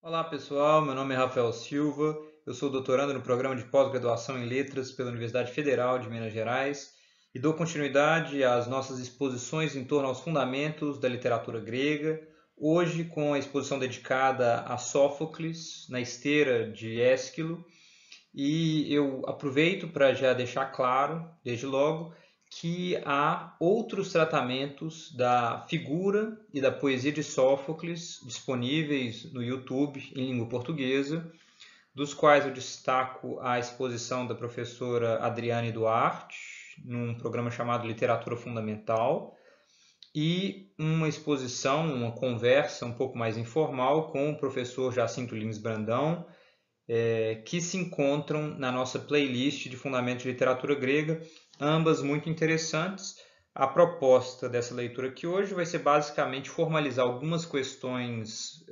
Olá pessoal, meu nome é Rafael Silva, eu sou doutorando no programa de pós-graduação em Letras pela Universidade Federal de Minas Gerais e dou continuidade às nossas exposições em torno aos fundamentos da literatura grega, hoje com a exposição dedicada a Sófocles, na esteira de Ésquilo, e eu aproveito para já deixar claro, desde logo, que há outros tratamentos da figura e da poesia de Sófocles disponíveis no YouTube em língua portuguesa, dos quais eu destaco a exposição da professora Adriane Duarte, num programa chamado Literatura Fundamental, e uma exposição, uma conversa um pouco mais informal com o professor Jacinto Lins Brandão, que se encontram na nossa playlist de Fundamentos de Literatura Grega, ambas muito interessantes. A proposta dessa leitura aqui hoje vai ser basicamente formalizar algumas questões,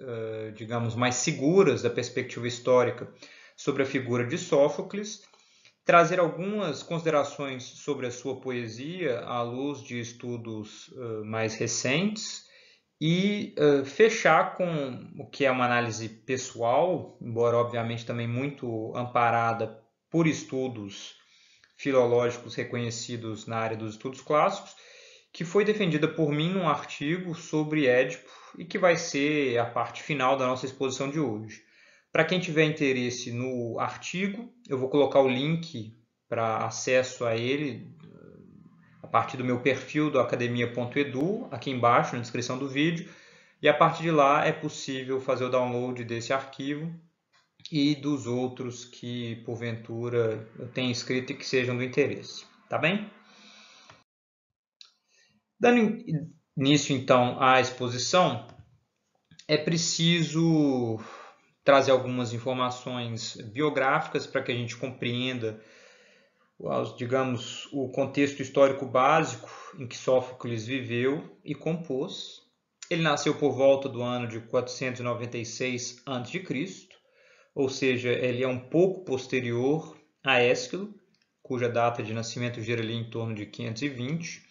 digamos, mais seguras da perspectiva histórica sobre a figura de Sófocles, trazer algumas considerações sobre a sua poesia à luz de estudos mais recentes e fechar com o que é uma análise pessoal, embora obviamente também muito amparada por estudos filológicos reconhecidos na área dos estudos clássicos, que foi defendida por mim num artigo sobre Édipo e que vai ser a parte final da nossa exposição de hoje. Para quem tiver interesse no artigo, eu vou colocar o link para acesso a ele a partir do meu perfil do academia.edu, aqui embaixo na descrição do vídeo, e a partir de lá é possível fazer o download desse arquivo e dos outros que porventura eu tenha escrito e que sejam do interesse, tá bem? Dando início então à exposição, é preciso trazer algumas informações biográficas para que a gente compreenda, digamos, o contexto histórico básico em que Sófocles viveu e compôs. Ele nasceu por volta do ano de 496 a.C., ou seja, ele é um pouco posterior a Ésquilo, cuja data de nascimento gira ali em torno de 520.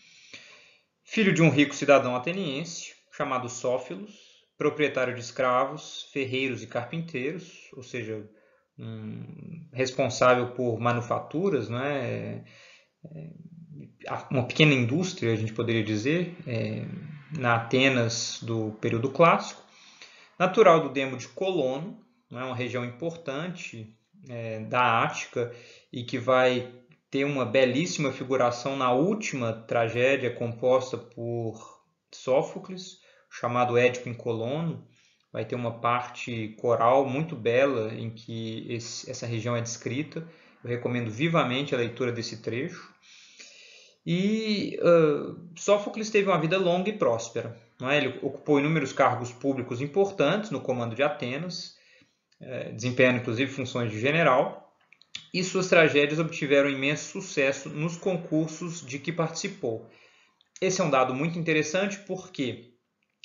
Filho de um rico cidadão ateniense, chamado Sófilos, proprietário de escravos, ferreiros e carpinteiros, ou seja, responsável por manufaturas, né? Uma pequena indústria, a gente poderia dizer, na Atenas do período clássico. Natural do Demo de Colono, né? Uma região importante da Ática e que vai ter uma belíssima figuração na última tragédia composta por Sófocles, chamado Édipo em Colono. Vai ter uma parte coral muito bela em que essa região é descrita. Eu recomendo vivamente a leitura desse trecho. E Sófocles teve uma vida longa e próspera. Não é? Ele ocupou inúmeros cargos públicos importantes no comando de Atenas, desempenhando inclusive funções de general, e suas tragédias obtiveram imenso sucesso nos concursos de que participou. Esse é um dado muito interessante porque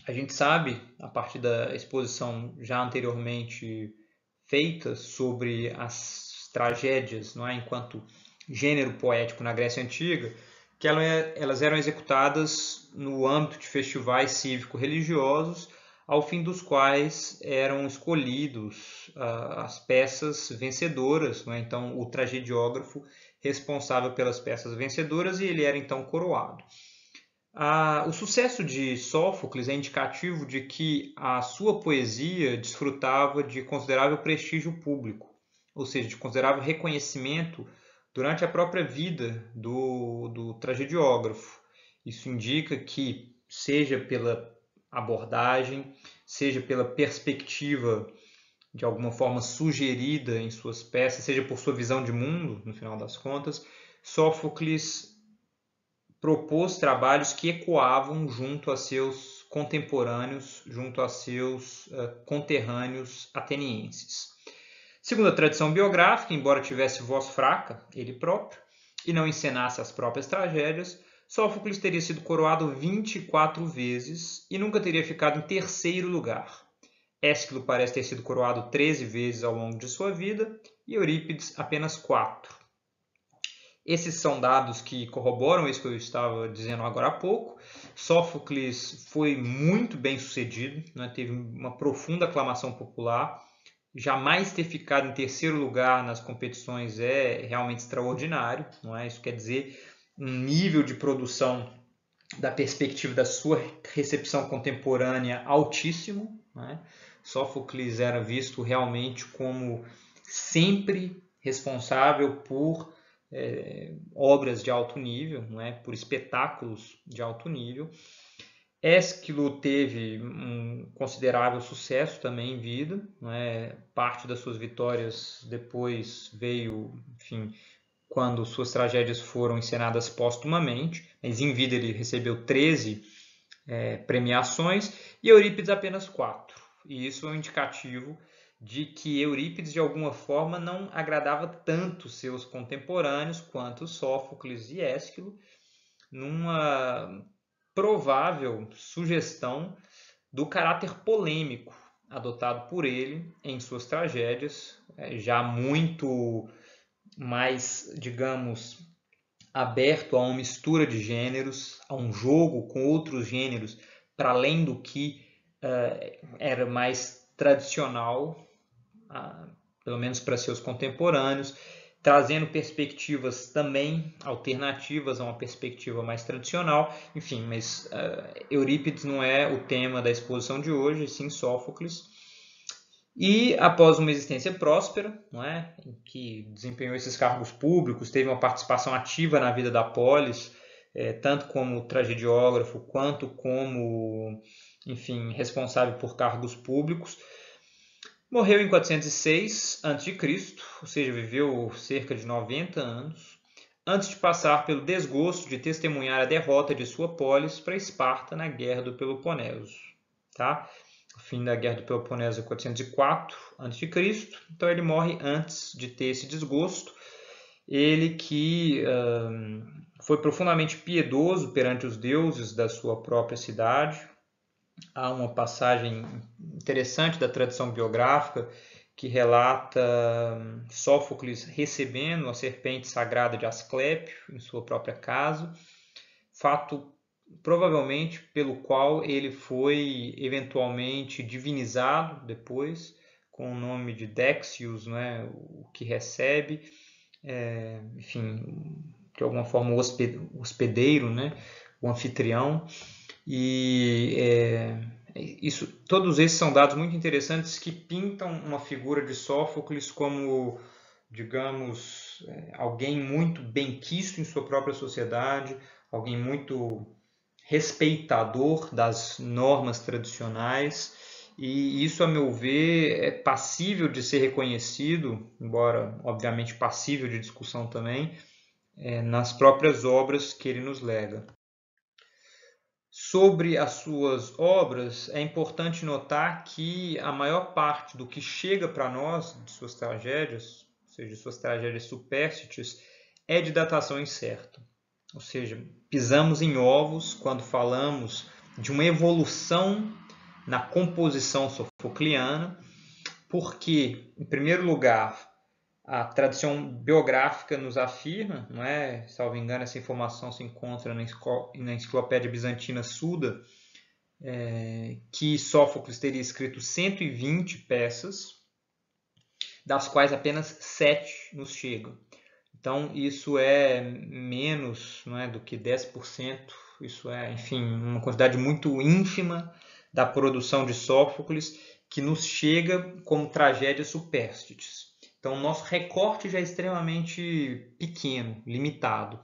a gente sabe, a partir da exposição já anteriormente feita sobre as tragédias, não é, enquanto gênero poético na Grécia Antiga, que elas eram executadas no âmbito de festivais cívico-religiosos, ao fim dos quais eram escolhidos as peças vencedoras, né? Então o tragediógrafo responsável pelas peças vencedoras, e ele era então coroado. O sucesso de Sófocles é indicativo de que a sua poesia desfrutava de considerável prestígio público, ou seja, de considerável reconhecimento durante a própria vida do tragediógrafo. Isso indica que, seja pela abordagem, seja pela perspectiva de alguma forma sugerida em suas peças, seja por sua visão de mundo, no final das contas, Sófocles propôs trabalhos que ecoavam junto a seus contemporâneos, junto a seus conterrâneos atenienses. Segundo a tradição biográfica, embora tivesse voz fraca, ele próprio, e não encenasse as próprias tragédias, Sófocles teria sido coroado 24 vezes e nunca teria ficado em terceiro lugar. Ésquilo parece ter sido coroado 13 vezes ao longo de sua vida e Eurípides apenas 4. Esses são dados que corroboram isso que eu estava dizendo agora há pouco. Sófocles foi muito bem sucedido, né? Teve uma profunda aclamação popular. Jamais ter ficado em terceiro lugar nas competições é realmente extraordinário, não é? Isso quer dizer um nível de produção da perspectiva da sua recepção contemporânea altíssimo, né? Sófocles era visto realmente como sempre responsável por obras de alto nível, não é? Por espetáculos de alto nível. Ésquilo teve um considerável sucesso também em vida, não é? Parte das suas vitórias depois veio, enfim, quando suas tragédias foram encenadas póstumamente, mas em vida ele recebeu 13 premiações e Eurípides apenas 4. E isso é um indicativo de que Eurípides, de alguma forma, não agradava tanto seus contemporâneos quanto Sófocles e Ésquilo, numa provável sugestão do caráter polêmico adotado por ele em suas tragédias, já muito mais, digamos, aberto a uma mistura de gêneros, a um jogo com outros gêneros, para além do que era mais tradicional, pelo menos para seus contemporâneos, trazendo perspectivas também alternativas a uma perspectiva mais tradicional. Enfim, mas Eurípides não é o tema da exposição de hoje, sim Sófocles. E após uma existência próspera, não é, em que desempenhou esses cargos públicos, teve uma participação ativa na vida da polis, tanto como tragediógrafo quanto como, enfim, responsável por cargos públicos. Morreu em 406 a.C., ou seja, viveu cerca de 90 anos, antes de passar pelo desgosto de testemunhar a derrota de sua polis para Esparta na Guerra do Peloponeso. Tá? O fim da Guerra do Peloponeso é 404 a.C., então ele morre antes de ter esse desgosto. Ele que foi profundamente piedoso perante os deuses da sua própria cidade. Há uma passagem interessante da tradição biográfica que relata Sófocles recebendo a serpente sagrada de Asclépio em sua própria casa, fato provavelmente pelo qual ele foi eventualmente divinizado depois, com o nome de Dexius, né, o que recebe, enfim, de alguma forma o hospedeiro, né, o anfitrião. E todos esses são dados muito interessantes que pintam uma figura de Sófocles como, digamos, alguém muito benquisto em sua própria sociedade, alguém muito respeitador das normas tradicionais, e isso, a meu ver, é passível de ser reconhecido, embora obviamente passível de discussão também, nas próprias obras que ele nos lega. Sobre as suas obras, é importante notar que a maior parte do que chega para nós de suas tragédias, ou seja, de suas tragédias supérstites, é de datação incerta. Ou seja, pisamos em ovos quando falamos de uma evolução na composição sofocliana, porque, em primeiro lugar, a tradição biográfica nos afirma, não é? Salvo engano, essa informação se encontra na Enciclopédia Bizantina Suda, que Sófocles teria escrito 120 peças, das quais apenas 7 nos chegam. Então, isso é menos, não é, do que 10%, isso é, enfim, uma quantidade muito ínfima da produção de Sófocles que nos chega como tragédias supérstites. Então, o nosso recorte já é extremamente pequeno, limitado.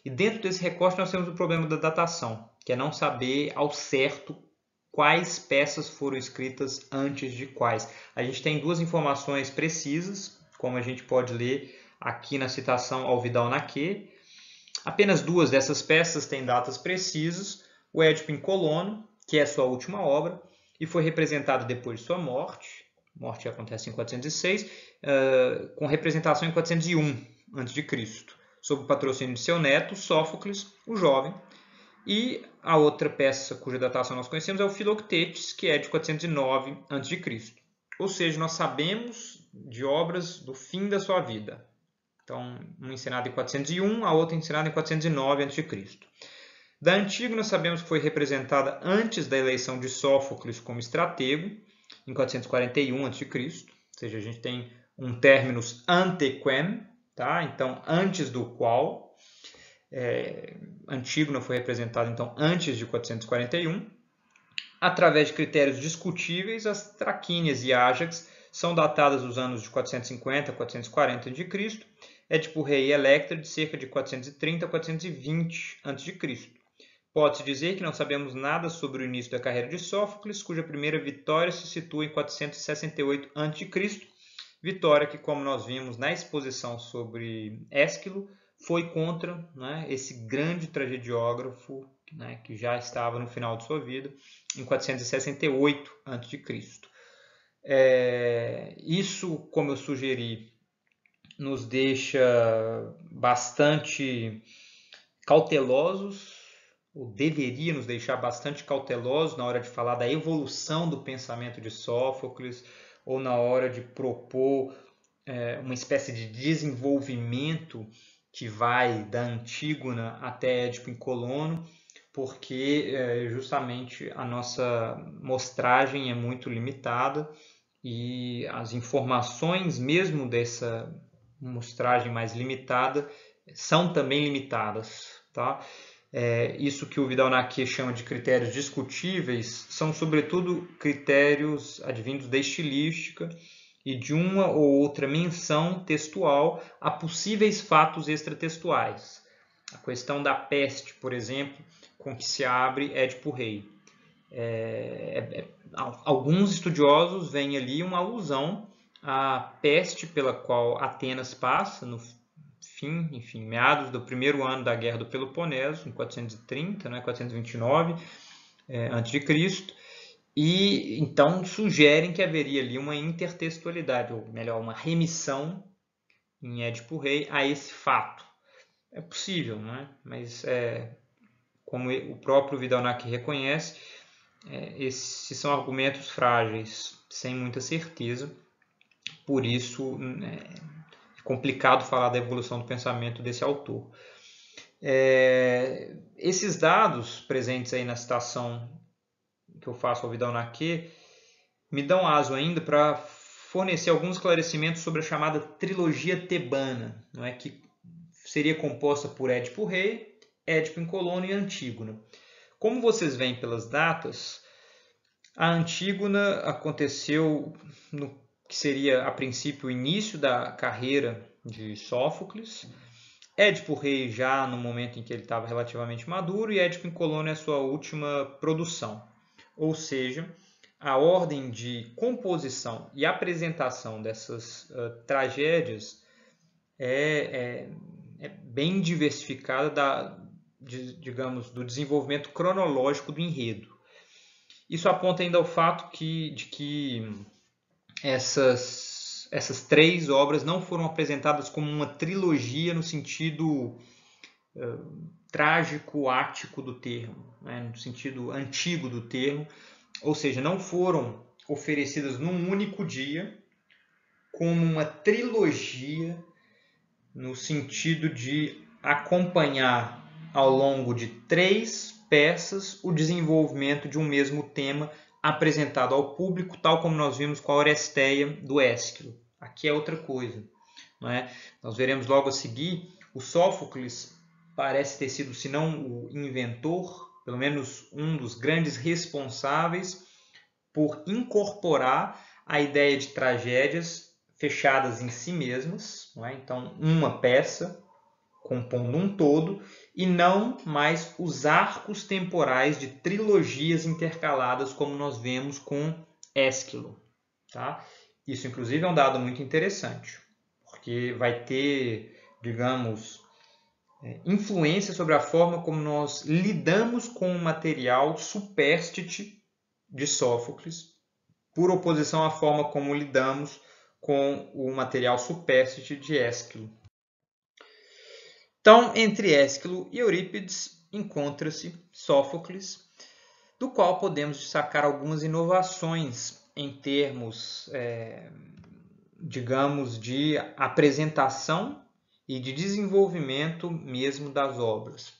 E dentro desse recorte nós temos o problema da datação, que é não saber ao certo quais peças foram escritas antes de quais. A gente tem duas informações precisas, como a gente pode ler aqui na citação ao Vidal-Naquet. Apenas duas dessas peças têm datas precisas. O Édipo em Colono, que é sua última obra, e foi representado depois de sua morte. A morte acontece em 406, com representação em 401 a.C., sob o patrocínio de seu neto, Sófocles, o jovem. E a outra peça cuja datação nós conhecemos é o Filoctetes, que é de 409 a.C. Ou seja, nós sabemos de obras do fim da sua vida. Então, uma ensinada em 401, a outra ensinada em 409 a.C. Da Antígona, sabemos que foi representada antes da eleição de Sófocles como estratego, em 441 a.C., ou seja, a gente tem um terminus ante quem, tá? Então, antes do qual, Antígona foi representada então, antes de 441. Através de critérios discutíveis, as Traquínias e Ájax são datadas dos anos de 450 a 440 a.C., Édipo Rei e Electra de cerca de 430 a 420 a.C. Pode-se dizer que não sabemos nada sobre o início da carreira de Sófocles, cuja primeira vitória se situa em 468 a.C., vitória que, como nós vimos na exposição sobre Ésquilo, foi contra, né, esse grande tragediógrafo, né, que já estava no final de sua vida, em 468 a.C. Isso, como eu sugeri, nos deixa bastante cautelosos, ou deveria nos deixar bastante cautelosos na hora de falar da evolução do pensamento de Sófocles, ou na hora de propor uma espécie de desenvolvimento que vai da Antígona até Édipo em Colono, porque justamente a nossa mostragem é muito limitada e as informações mesmo dessa mostragem mais limitada são também limitadas, tá? Isso que o Vidal-Naquet chama de critérios discutíveis são sobretudo critérios advindos da estilística e de uma ou outra menção textual a possíveis fatos extratextuais. A questão da peste, por exemplo, com que se abre Édipo Rei. Alguns estudiosos veem ali uma alusão à peste pela qual Atenas passa no meados do primeiro ano da Guerra do Peloponeso, em 430, 429 a.C., e então sugerem que haveria ali uma intertextualidade, ou melhor, uma remissão em Édipo Rei a esse fato. É possível, né? Mas como o próprio Vidal-Naquet reconhece, esses são argumentos frágeis, sem muita certeza. Por isso, é complicado falar da evolução do pensamento desse autor. Esses dados presentes aí na citação que eu faço ao Vidal-Naquet me dão aso ainda para fornecer alguns esclarecimentos sobre a chamada trilogia tebana, não é? Que seria composta por Édipo Rei, Édipo em Colono e Antígona. Como vocês veem pelas datas, a Antígona aconteceu no que seria, a princípio, o início da carreira de Sófocles, Édipo Rei já no momento em que ele estava relativamente maduro e Édipo em Colono é a sua última produção. Ou seja, a ordem de composição e apresentação dessas tragédias é bem diversificada digamos, do desenvolvimento cronológico do enredo. Isso aponta ainda ao fato de que essas três obras não foram apresentadas como uma trilogia no sentido trágico, ático do termo, né? No sentido antigo do termo, ou seja, não foram oferecidas num único dia como uma trilogia no sentido de acompanhar ao longo de 3 peças o desenvolvimento de um mesmo tema apresentado ao público, tal como nós vimos com a Oresteia do Ésquilo. Aqui é outra coisa, não é? Nós veremos logo a seguir, o Sófocles parece ter sido, se não o inventor, pelo menos um dos grandes responsáveis por incorporar a ideia de tragédias fechadas em si mesmas, não é? Então uma peça compondo um todo, e não mais os arcos temporais de trilogias intercaladas, como nós vemos com Ésquilo. Tá? Isso, inclusive, é um dado muito interessante, porque vai ter, digamos, influência sobre a forma como nós lidamos com o material supérstite de Sófocles, por oposição à forma como lidamos com o material supérstite de Ésquilo. Então, entre Ésquilo e Eurípides encontra-se Sófocles, do qual podemos destacar algumas inovações em termos, digamos, de apresentação e de desenvolvimento mesmo das obras.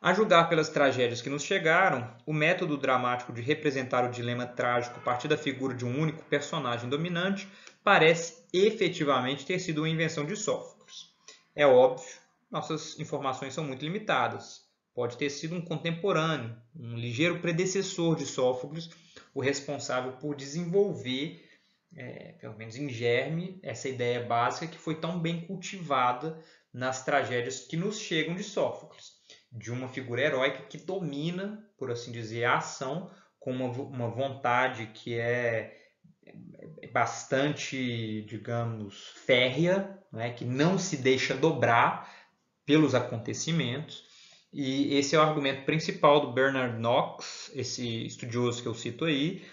A julgar pelas tragédias que nos chegaram, o método dramático de representar o dilema trágico a partir da figura de um único personagem dominante parece efetivamente ter sido uma invenção de Sófocles. É óbvio, nossas informações são muito limitadas. Pode ter sido um contemporâneo, um ligeiro predecessor de Sófocles, o responsável por desenvolver, pelo menos em germe, essa ideia básica que foi tão bem cultivada nas tragédias que nos chegam de Sófocles, de uma figura heróica que domina, por assim dizer, a ação com uma vontade que é bastante, digamos, férrea, né, que não se deixa dobrar pelos acontecimentos. E esse é o argumento principal do Bernard Knox, esse estudioso que eu cito aí.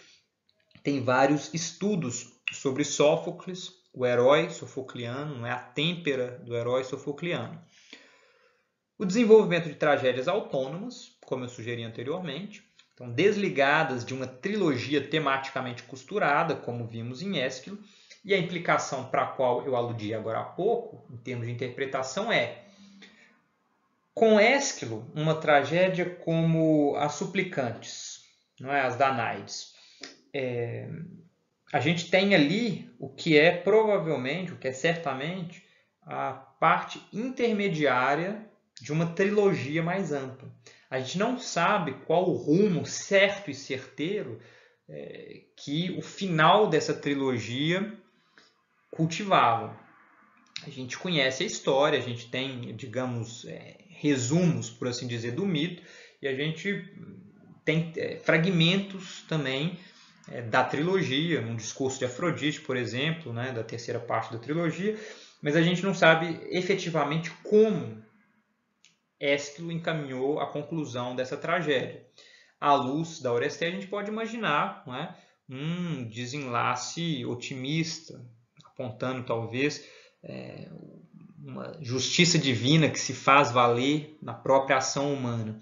Tem vários estudos sobre Sófocles, o herói sofocliano, a têmpera do herói sofocliano. O desenvolvimento de tragédias autônomas, como eu sugeri anteriormente, então desligadas de uma trilogia tematicamente costurada, como vimos em Ésquilo, e a implicação para a qual eu aludi agora há pouco, em termos de interpretação, é: com Ésquilo, uma tragédia como As Suplicantes, não é? As Danaides, a gente tem ali o que é provavelmente, o que é certamente, a parte intermediária de uma trilogia mais ampla. A gente não sabe qual o rumo certo e certeiro que o final dessa trilogia cultivava. A gente conhece a história, a gente tem, digamos, resumos, por assim dizer, do mito, e a gente tem fragmentos também da trilogia, um discurso de Afrodite, por exemplo, né, da terceira parte da trilogia, mas a gente não sabe efetivamente como Ésquilo encaminhou a conclusão dessa tragédia. À luz da Oresteia, a gente pode imaginar, não é, um desenlace otimista, apontando talvez uma justiça divina que se faz valer na própria ação humana.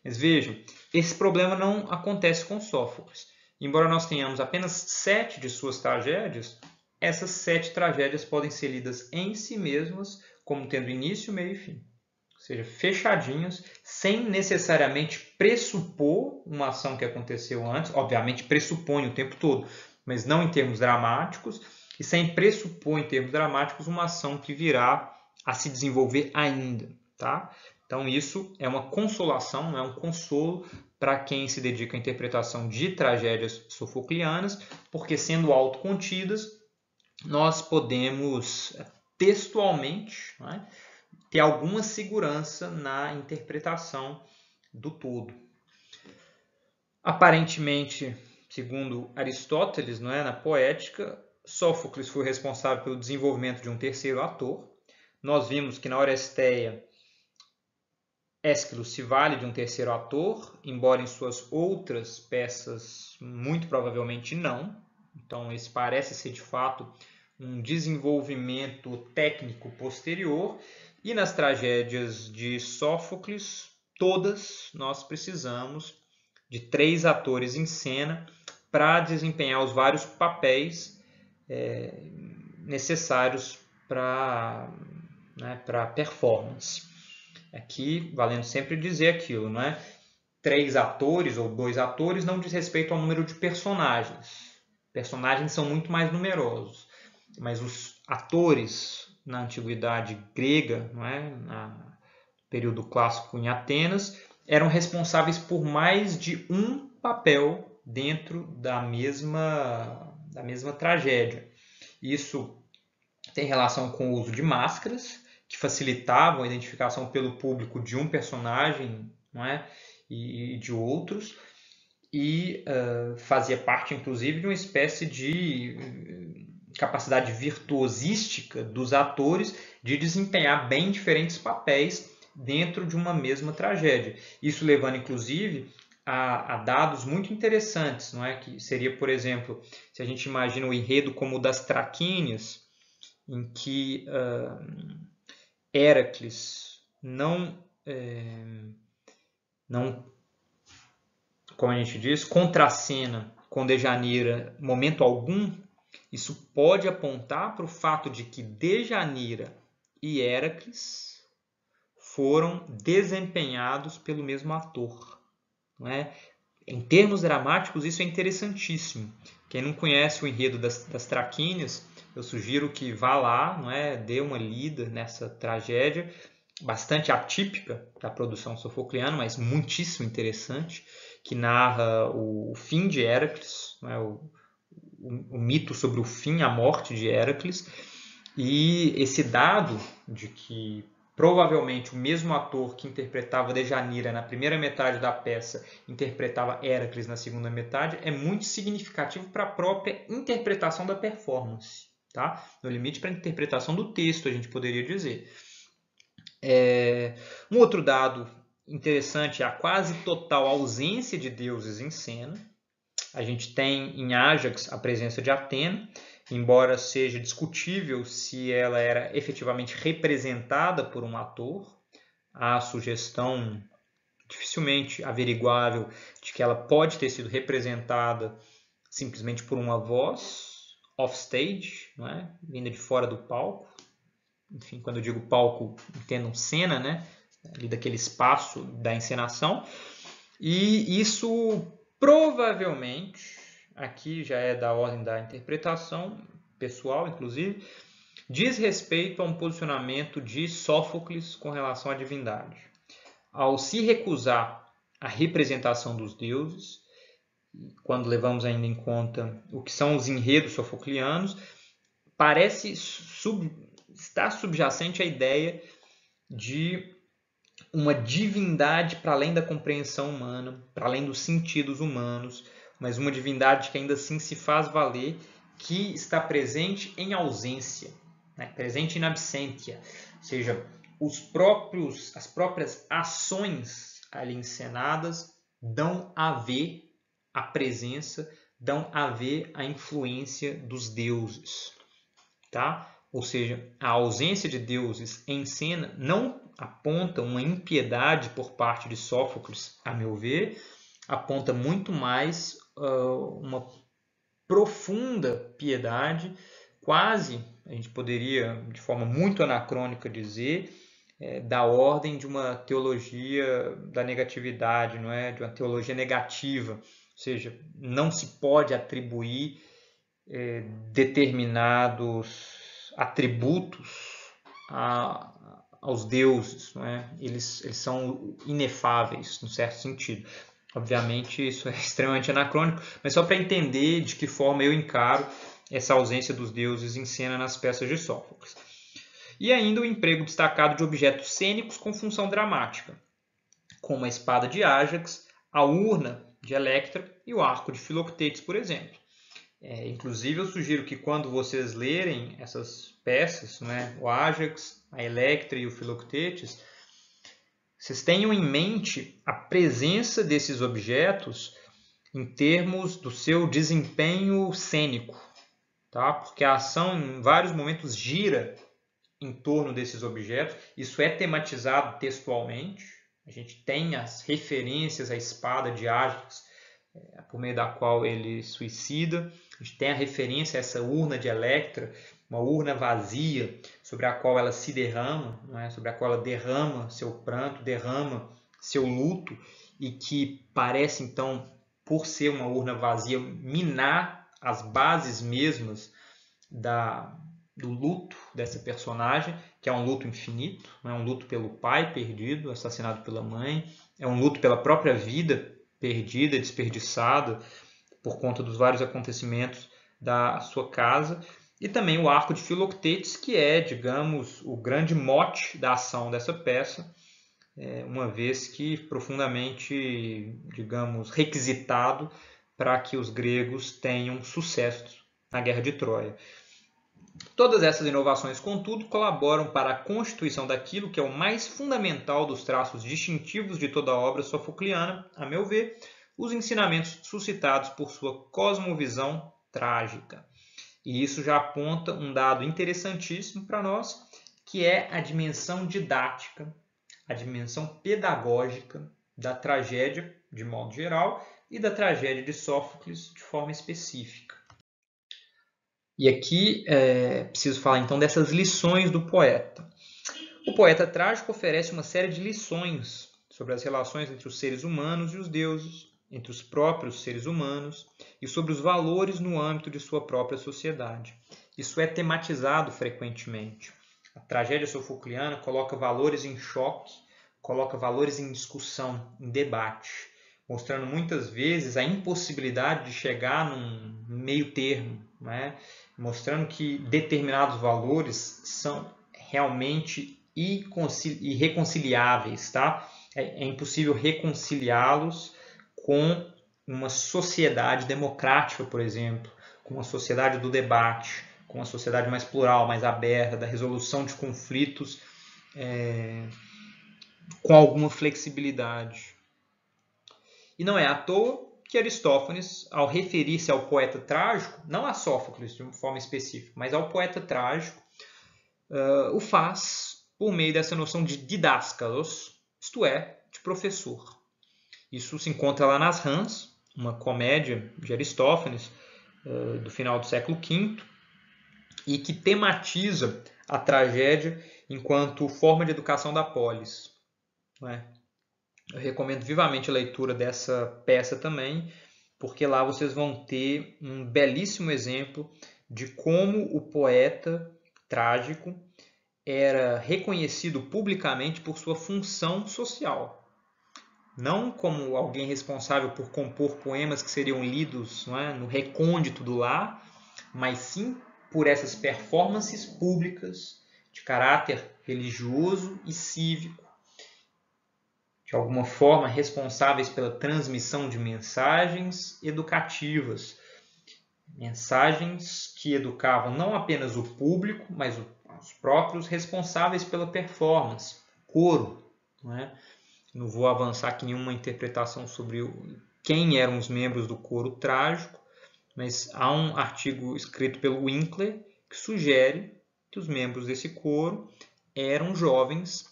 Mas vejam, esse problema não acontece com Sófocles. Embora nós tenhamos apenas 7 de suas tragédias, essas 7 tragédias podem ser lidas em si mesmas como tendo início, meio e fim. Ou seja, fechadinhas, sem necessariamente pressupor uma ação que aconteceu antes. Obviamente pressupõe o tempo todo, mas não em termos dramáticos, e sem pressupor em termos dramáticos uma ação que virá a se desenvolver ainda. Tá? Então isso é uma consolação, é um consolo para quem se dedica à interpretação de tragédias sofoclianas, porque sendo autocontidas, nós podemos textualmente, né, ter alguma segurança na interpretação do todo. Aparentemente, segundo Aristóteles, não é, na Poética, Sófocles foi responsável pelo desenvolvimento de um terceiro ator. Nós vimos que na Oresteia, Ésquilo se vale de um terceiro ator, embora em suas outras peças muito provavelmente não. Então esse parece ser de fato um desenvolvimento técnico posterior. E nas tragédias de Sófocles, todas nós precisamos de 3 atores em cena para desempenhar os vários papéis necessários para a performance. Aqui, valendo sempre dizer aquilo, não é? 3 atores ou 2 atores não diz respeito ao número de personagens. Personagens são muito mais numerosos, mas os atores na antiguidade grega, não é? No período clássico em Atenas, eram responsáveis por mais de um papel dentro da mesma tragédia. Isso tem relação com o uso de máscaras, que facilitavam a identificação pelo público de um personagem, não é? E de outros, e fazia parte, inclusive, de uma espécie de capacidade virtuosística dos atores de desempenhar bem diferentes papéis dentro de uma mesma tragédia. Isso levando, inclusive, a dados muito interessantes, não é? Que seria, por exemplo, se a gente imagina o enredo como o das Traquínias, em que Héracles não, como a gente diz, contracena com Dejanira momento algum. Isso pode apontar para o fato de que Dejanira e Héracles foram desempenhados pelo mesmo ator. Não é? Em termos dramáticos, isso é interessantíssimo. Quem não conhece o enredo das Traquínias, eu sugiro que vá lá, não é? Dê uma lida nessa tragédia, bastante atípica da produção sofocleana, mas muitíssimo interessante, que narra o fim de Héracles, não é? O mito sobre o fim, a morte de Héracles, e esse dado de que provavelmente o mesmo ator que interpretava Dejanira na primeira metade da peça interpretava Héracles na segunda metade é muito significativo para a própria interpretação da performance. Tá? No limite, para a interpretação do texto, a gente poderia dizer. Um outro dado interessante é a quase total ausência de deuses em cena. A gente tem em Ájax a presença de Atena, embora seja discutível se ela era efetivamente representada por um ator. Há a sugestão dificilmente averiguável de que ela pode ter sido representada simplesmente por uma voz offstage, não é? Vinda de fora do palco. Enfim, quando eu digo palco, entendam cena, né? Ali daquele espaço da encenação. E isso provavelmente, aqui já é da ordem da interpretação pessoal, inclusive, diz respeito a um posicionamento de Sófocles com relação à divindade. Ao se recusar a representação dos deuses, quando levamos ainda em conta o que são os enredos sofoclianos, parece estar subjacente à ideia de uma divindade para além da compreensão humana, para além dos sentidos humanos, mas uma divindade que ainda assim se faz valer, que está presente em ausência, né? Presente in absentia, ou seja, as próprias ações ali encenadas dão a ver a presença, dão a ver a influência dos deuses. Tá? Ou seja, a ausência de deuses em cena não aponta uma impiedade por parte de Sófocles, a meu ver, aponta muito mais uma profunda piedade, quase, a gente poderia, de forma muito anacrônica, dizer, da ordem de uma teologia da negatividade, não é? De uma teologia negativa. Ou seja, não se pode atribuir determinados atributos aos deuses, não é? Eles são inefáveis, num certo sentido. Obviamente, isso é extremamente anacrônico, mas só para entender de que forma eu encaro essa ausência dos deuses em cena nas peças de Sófocles. E ainda o emprego destacado de objetos cênicos com função dramática, como a espada de Ájax, a urna de Electra e o arco de Filoctetes, por exemplo. Inclusive, eu sugiro que quando vocês lerem essas peças, né, o Ájax, a Electra e o Filoctetes, vocês tenham em mente a presença desses objetos em termos do seu desempenho cênico, tá? Porque a ação em vários momentos gira em torno desses objetos. Isso é tematizado textualmente. A gente tem as referências à espada de Ájax, por meio da qual ele suicida. A gente tem a referência a essa urna de Electra, uma urna vazia, sobre a qual ela se derrama, não é? Sobre a qual ela derrama seu pranto, derrama seu luto, e que parece, então, por ser uma urna vazia, minar as bases mesmas do luto dessa personagem, que é um luto infinito, é um luto pelo pai perdido, assassinado pela mãe, é um luto pela própria vida perdida, desperdiçada, por conta dos vários acontecimentos da sua casa, e também o arco de Filoctetes, que é, digamos, o grande mote da ação dessa peça, uma vez que profundamente, digamos, requisitado para que os gregos tenham sucesso na Guerra de Troia. Todas essas inovações, contudo, colaboram para a constituição daquilo que é o mais fundamental dos traços distintivos de toda a obra sofocliana, a meu ver, os ensinamentos suscitados por sua cosmovisão trágica. E isso já aponta um dado interessantíssimo para nós, que é a dimensão didática, a dimensão pedagógica da tragédia, de modo geral, e da tragédia de Sófocles, de forma específica. E aqui preciso falar então dessas lições do poeta. O poeta trágico oferece uma série de lições sobre as relações entre os seres humanos e os deuses, entre os próprios seres humanos e sobre os valores no âmbito de sua própria sociedade. Isso é tematizado frequentemente. A tragédia sofocliana coloca valores em choque, coloca valores em discussão, em debate, mostrando muitas vezes a impossibilidade de chegar num meio termo, né? Mostrando que determinados valores são realmente irreconciliáveis, tá? É impossível reconciliá-los com uma sociedade democrática, por exemplo, com uma sociedade do debate, com uma sociedade mais plural, mais aberta, da resolução de conflitos com alguma flexibilidade. E não é à toa que Aristófanes, ao referir-se ao poeta trágico, não a Sófocles de uma forma específica, mas ao poeta trágico, o faz por meio dessa noção de didáscalos, isto é, de professor. Isso se encontra lá nas Rãs, uma comédia de Aristófanes, do final do século V, e que tematiza a tragédia enquanto forma de educação da polis. Não é? Eu recomendo vivamente a leitura dessa peça também, porque lá vocês vão ter um belíssimo exemplo de como o poeta trágico era reconhecido publicamente por sua função social. Não como alguém responsável por compor poemas que seriam lidos, não é, no recôndito do lar, mas sim por essas performances públicas de caráter religioso e cívico, de alguma forma responsáveis pela transmissão de mensagens educativas, mensagens que educavam não apenas o público, mas os próprios responsáveis pela performance, coro. Não é? Não vou avançar aqui nenhuma interpretação sobre quem eram os membros do coro trágico, mas há um artigo escrito pelo Winkler que sugere que os membros desse coro eram jovens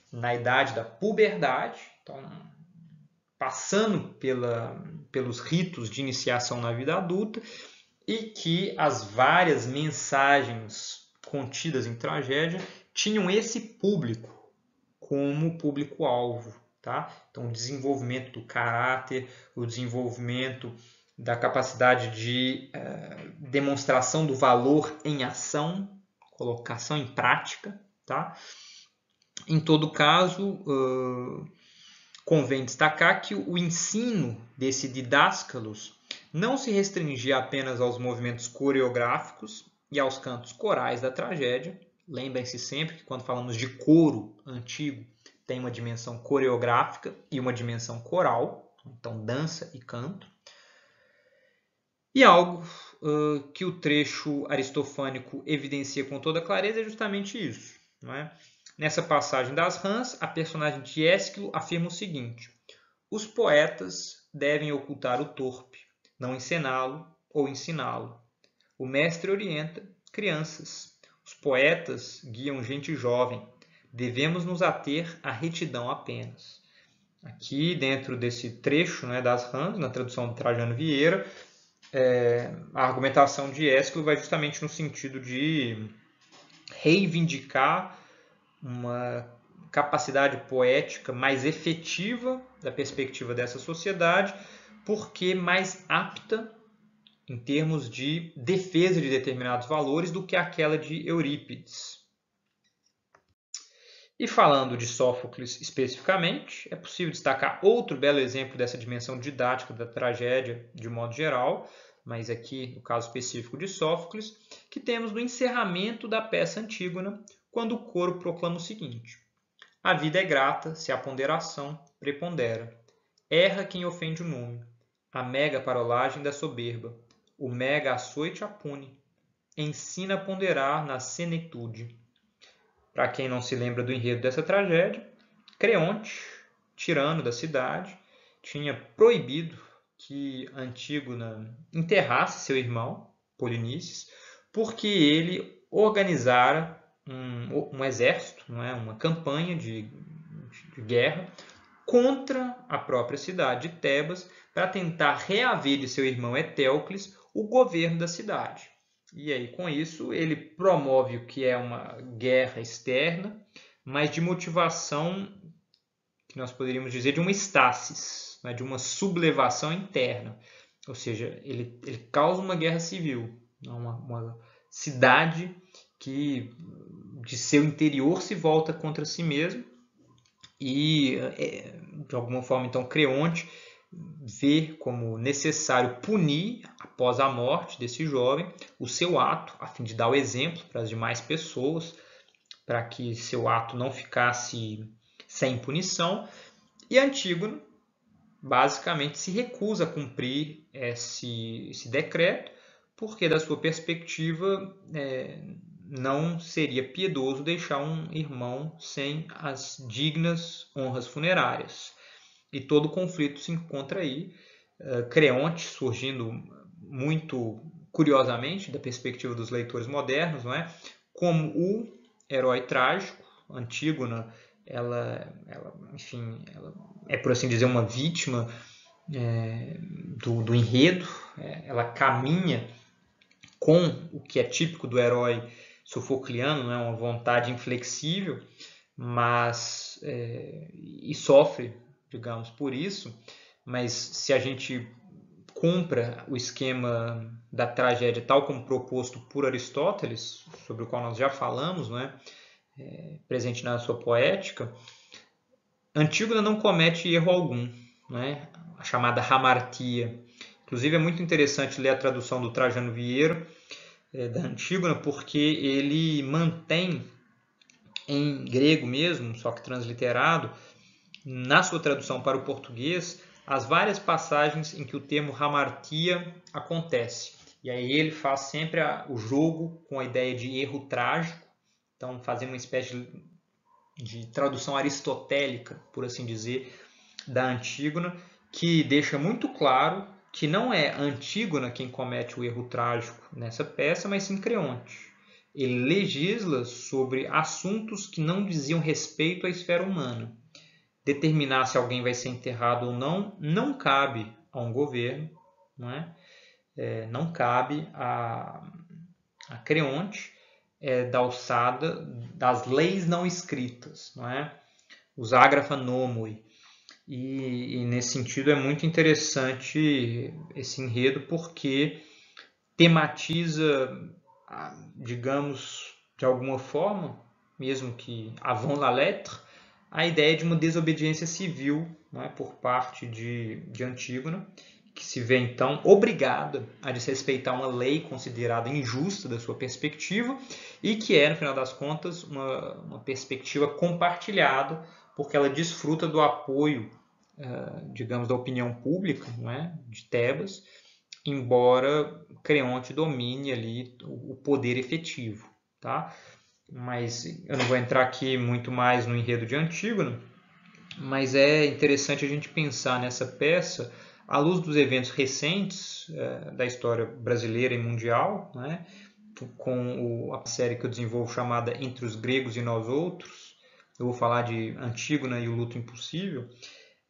na idade da puberdade, então, passando pelos ritos de iniciação na vida adulta, e que as várias mensagens contidas em tragédia tinham esse público como público-alvo. Tá? Então, o desenvolvimento do caráter, o desenvolvimento da capacidade de demonstração do valor em ação, colocação em prática. Tá? Em todo caso, convém destacar que o ensino desse didáscalos não se restringia apenas aos movimentos coreográficos e aos cantos corais da tragédia. Lembrem-se sempre que quando falamos de coro antigo, tem uma dimensão coreográfica e uma dimensão coral, então dança e canto. E algo que o trecho aristofânico evidencia com toda clareza é justamente isso. Não é? Nessa passagem das Rãs, a personagem de Ésquilo afirma o seguinte: os poetas devem ocultar o torpe, não encená-lo ou ensiná-lo. O mestre orienta crianças. Os poetas guiam gente jovem. Devemos nos ater à retidão apenas. Aqui, dentro desse trecho, né, das Rãs, na tradução do Trajano Vieira, a argumentação de Ésquilo vai justamente no sentido de reivindicar uma capacidade poética mais efetiva da perspectiva dessa sociedade, porque mais apta em termos de defesa de determinados valores do que aquela de Eurípides. E falando de Sófocles especificamente, é possível destacar outro belo exemplo dessa dimensão didática da tragédia de modo geral, mas aqui no caso específico de Sófocles, que temos no encerramento da peça Antígona, quando o coro proclama o seguinte: a vida é grata se a ponderação prepondera. Erra quem ofende o nome, a mega parolagem da soberba, o mega açoite a pune, ensina a ponderar na senectude. Para quem não se lembra do enredo dessa tragédia, Creonte, tirano da cidade, tinha proibido que Antígona enterrasse seu irmão, Polinices, porque ele organizara um exército, não é? Uma campanha de guerra contra a própria cidade de Tebas para tentar reaver de seu irmão Etéocles o governo da cidade. E aí, com isso, ele promove o que é uma guerra externa, mas de motivação que nós poderíamos dizer de uma stasis, né, de uma sublevação interna. Ou seja, ele causa uma guerra civil, uma cidade que de seu interior se volta contra si mesmo e, de alguma forma, então, Creonte vê como necessário punir, após a morte desse jovem, o seu ato, a fim de dar o exemplo para as demais pessoas, para que seu ato não ficasse sem punição. E Antígono, basicamente, se recusa a cumprir esse decreto, porque, da sua perspectiva, não seria piedoso deixar um irmão sem as dignas honras funerárias. E todo o conflito se encontra aí. Creonte surgindo muito curiosamente, da perspectiva dos leitores modernos, não é? Como o herói trágico. Antígona, ela é, por assim dizer, uma vítima do enredo. Ela caminha com o que é típico do herói sofocliano, não é? Uma vontade inflexível, mas e sofre, digamos, por isso. Mas se a gente compra o esquema da tragédia tal como proposto por Aristóteles, sobre o qual nós já falamos, não é? Presente na sua poética, Antígona não comete erro algum, não é? A chamada hamartia. Inclusive é muito interessante ler a tradução do Trajano Vieiro da Antígona, porque ele mantém em grego mesmo, só que transliterado, na sua tradução para o português, as várias passagens em que o termo hamartia acontece. E aí ele faz sempre o jogo com a ideia de erro trágico, então fazendo uma espécie de tradução aristotélica, por assim dizer, da Antígona, que deixa muito claro que não é Antígona quem comete o erro trágico nessa peça, mas sim Creonte. Ele legisla sobre assuntos que não diziam respeito à esfera humana. Determinar se alguém vai ser enterrado ou não cabe a um governo, não é? Não cabe a Creonte, da alçada das leis não escritas, não é? Os agrafa nomoi. E nesse sentido é muito interessante esse enredo, porque tematiza, digamos, de alguma forma, mesmo que avant la lettre, a ideia de uma desobediência civil, não é, por parte de Antígona, que se vê então obrigada a desrespeitar uma lei considerada injusta da sua perspectiva e que é, no final das contas, uma perspectiva compartilhada, porque ela desfruta do apoio, digamos, da opinião pública, não é, de Tebas, embora Creonte domine ali o poder efetivo, tá? Mas eu não vou entrar aqui muito mais no enredo de Antígona, mas é interessante a gente pensar nessa peça à luz dos eventos recentes da história brasileira e mundial, né? Com a série que eu desenvolvo chamada Entre os Gregos e Nós Outros. Eu vou falar de Antígona e o Luto Impossível.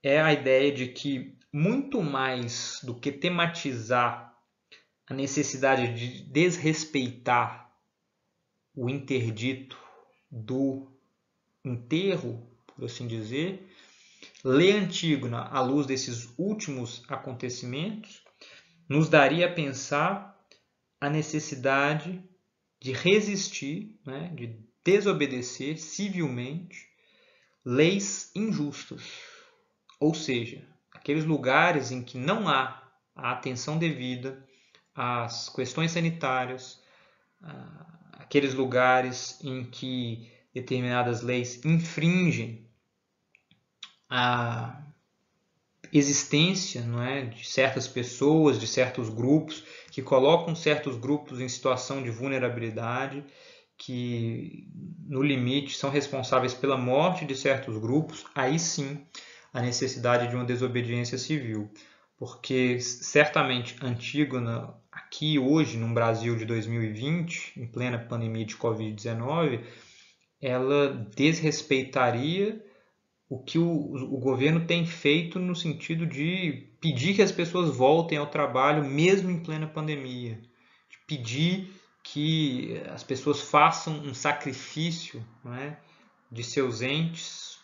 É a ideia de que, muito mais do que tematizar a necessidade de desrespeitar o interdito do enterro, por assim dizer, ler Antígona à luz desses últimos acontecimentos nos daria a pensar a necessidade de resistir, né, de desobedecer civilmente leis injustas. Ou seja, aqueles lugares em que não há a atenção devida às questões sanitárias, aqueles lugares em que determinadas leis infringem a existência, não é, de certas pessoas, de certos grupos, que colocam certos grupos em situação de vulnerabilidade, que no limite são responsáveis pela morte de certos grupos, aí sim a necessidade de uma desobediência civil. Porque certamente Antígona, aqui hoje, no Brasil de 2020, em plena pandemia de Covid-19, ela desrespeitaria o que o governo tem feito no sentido de pedir que as pessoas voltem ao trabalho mesmo em plena pandemia, de pedir que as pessoas façam um sacrifício, não é, de seus entes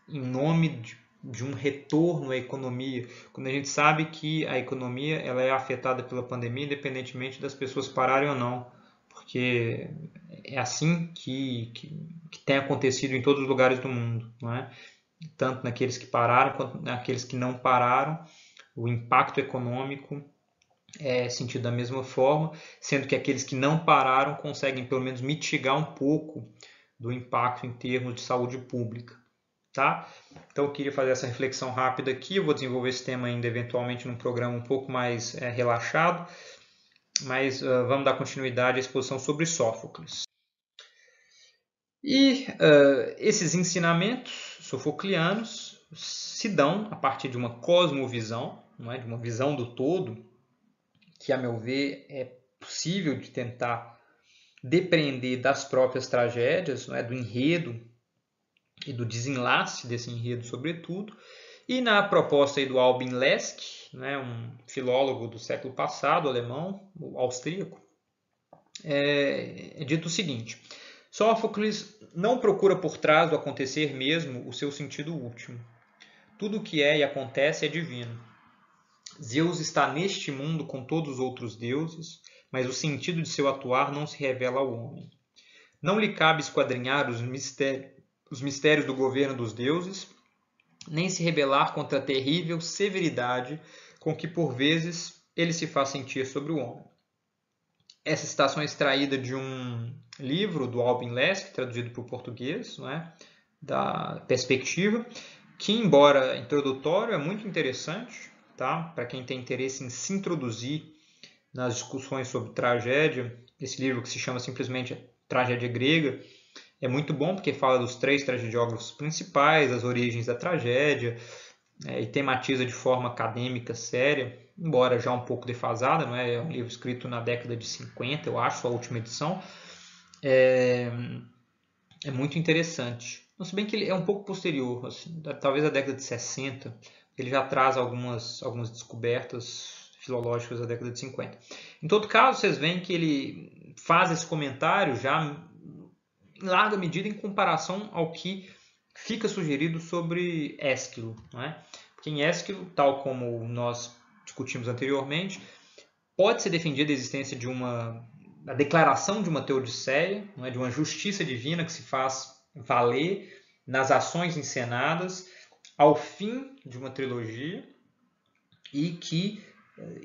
em nome de um retorno à economia, quando a gente sabe que a economia ela é afetada pela pandemia, independentemente das pessoas pararem ou não, porque é assim que tem acontecido em todos os lugares do mundo, não é? Tanto naqueles que pararam quanto naqueles que não pararam, o impacto econômico é sentido da mesma forma, sendo que aqueles que não pararam conseguem pelo menos mitigar um pouco do impacto em termos de saúde pública. Tá? Então eu queria fazer essa reflexão rápida aqui, eu vou desenvolver esse tema ainda eventualmente num programa um pouco mais relaxado, mas vamos dar continuidade à exposição sobre Sófocles. E esses ensinamentos sofoclianos se dão a partir de uma cosmovisão, não é? De uma visão do todo, que a meu ver é possível de tentar depreender das próprias tragédias, não é? Do enredo e do desenlace desse enredo, sobretudo. E na proposta aí do Albin Lesk, né, um filólogo do século passado, alemão, austríaco, é dito o seguinte: Sófocles não procura por trás do acontecer mesmo o seu sentido último. Tudo o que é e acontece é divino. Zeus está neste mundo com todos os outros deuses, mas o sentido de seu atuar não se revela ao homem. Não lhe cabe esquadrinhar os mistérios do governo dos deuses, nem se rebelar contra a terrível severidade com que por vezes ele se faz sentir sobre o homem. Essa citação é extraída de um livro do Albin Lesk, traduzido para o português, não é? Da Perspectiva, que, embora introdutório, é muito interessante, tá? Para quem tem interesse em se introduzir nas discussões sobre tragédia. Esse livro, que se chama simplesmente Tragédia Grega, é muito bom porque fala dos 3 tragediógrafos principais, as origens da tragédia, e tematiza de forma acadêmica, séria, embora já um pouco defasada, não é? É um livro escrito na década de 50, eu acho, a última edição. É muito interessante. Se bem que ele é um pouco posterior, assim, talvez a década de 60, ele já traz algumas descobertas filológicas da década de 50. Em todo caso, vocês veem que ele faz esse comentário já em larga medida em comparação ao que fica sugerido sobre Ésquilo, não é? Porque em Ésquilo, tal como nós discutimos anteriormente, pode ser defendida a existência de a declaração de uma teodiceia, não é? De uma justiça divina que se faz valer nas ações encenadas ao fim de uma trilogia e que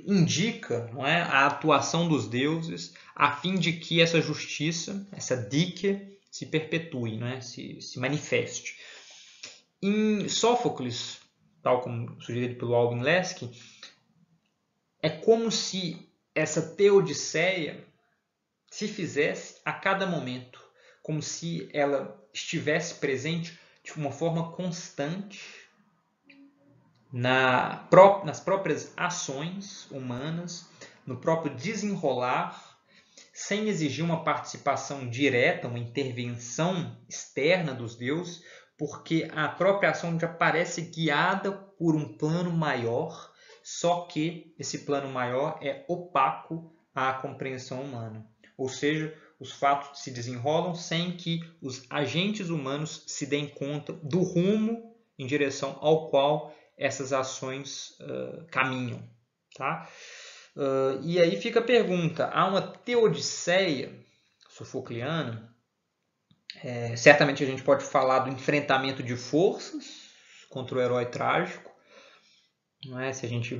indica, não é, a atuação dos deuses a fim de que essa justiça, essa dike, se perpetue, não é? se manifeste. Em Sófocles, tal como sugerido pelo Albin Lesk, é como se essa teodiceia se fizesse a cada momento, como se ela estivesse presente de uma forma constante nas próprias ações humanas, no próprio desenrolar, sem exigir uma participação direta, uma intervenção externa dos deuses, porque a própria ação já parece guiada por um plano maior, só que esse plano maior é opaco à compreensão humana. Ou seja, os fatos se desenrolam sem que os agentes humanos se deem conta do rumo em direção ao qual essas ações caminham. Tá? E aí fica a pergunta, há uma teodiceia sofocliana? Certamente a gente pode falar do enfrentamento de forças contra o herói trágico, não é? Se a gente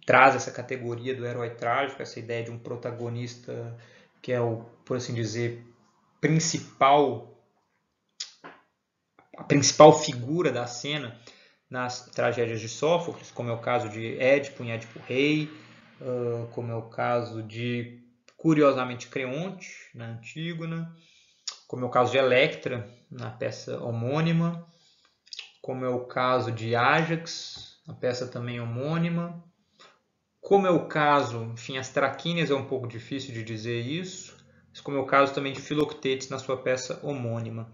traz essa categoria do herói trágico, essa ideia de um protagonista que é o, por assim dizer, a principal figura da cena nas tragédias de Sófocles, como é o caso de Édipo em Édipo Rei, como é o caso de, curiosamente, Creonte na Antígona, como é o caso de Electra na peça homônima, como é o caso de Ájax, na peça também homônima, como é o caso, enfim, as Traquínias é um pouco difícil de dizer isso, mas como é o caso também de Filoctetes na sua peça homônima.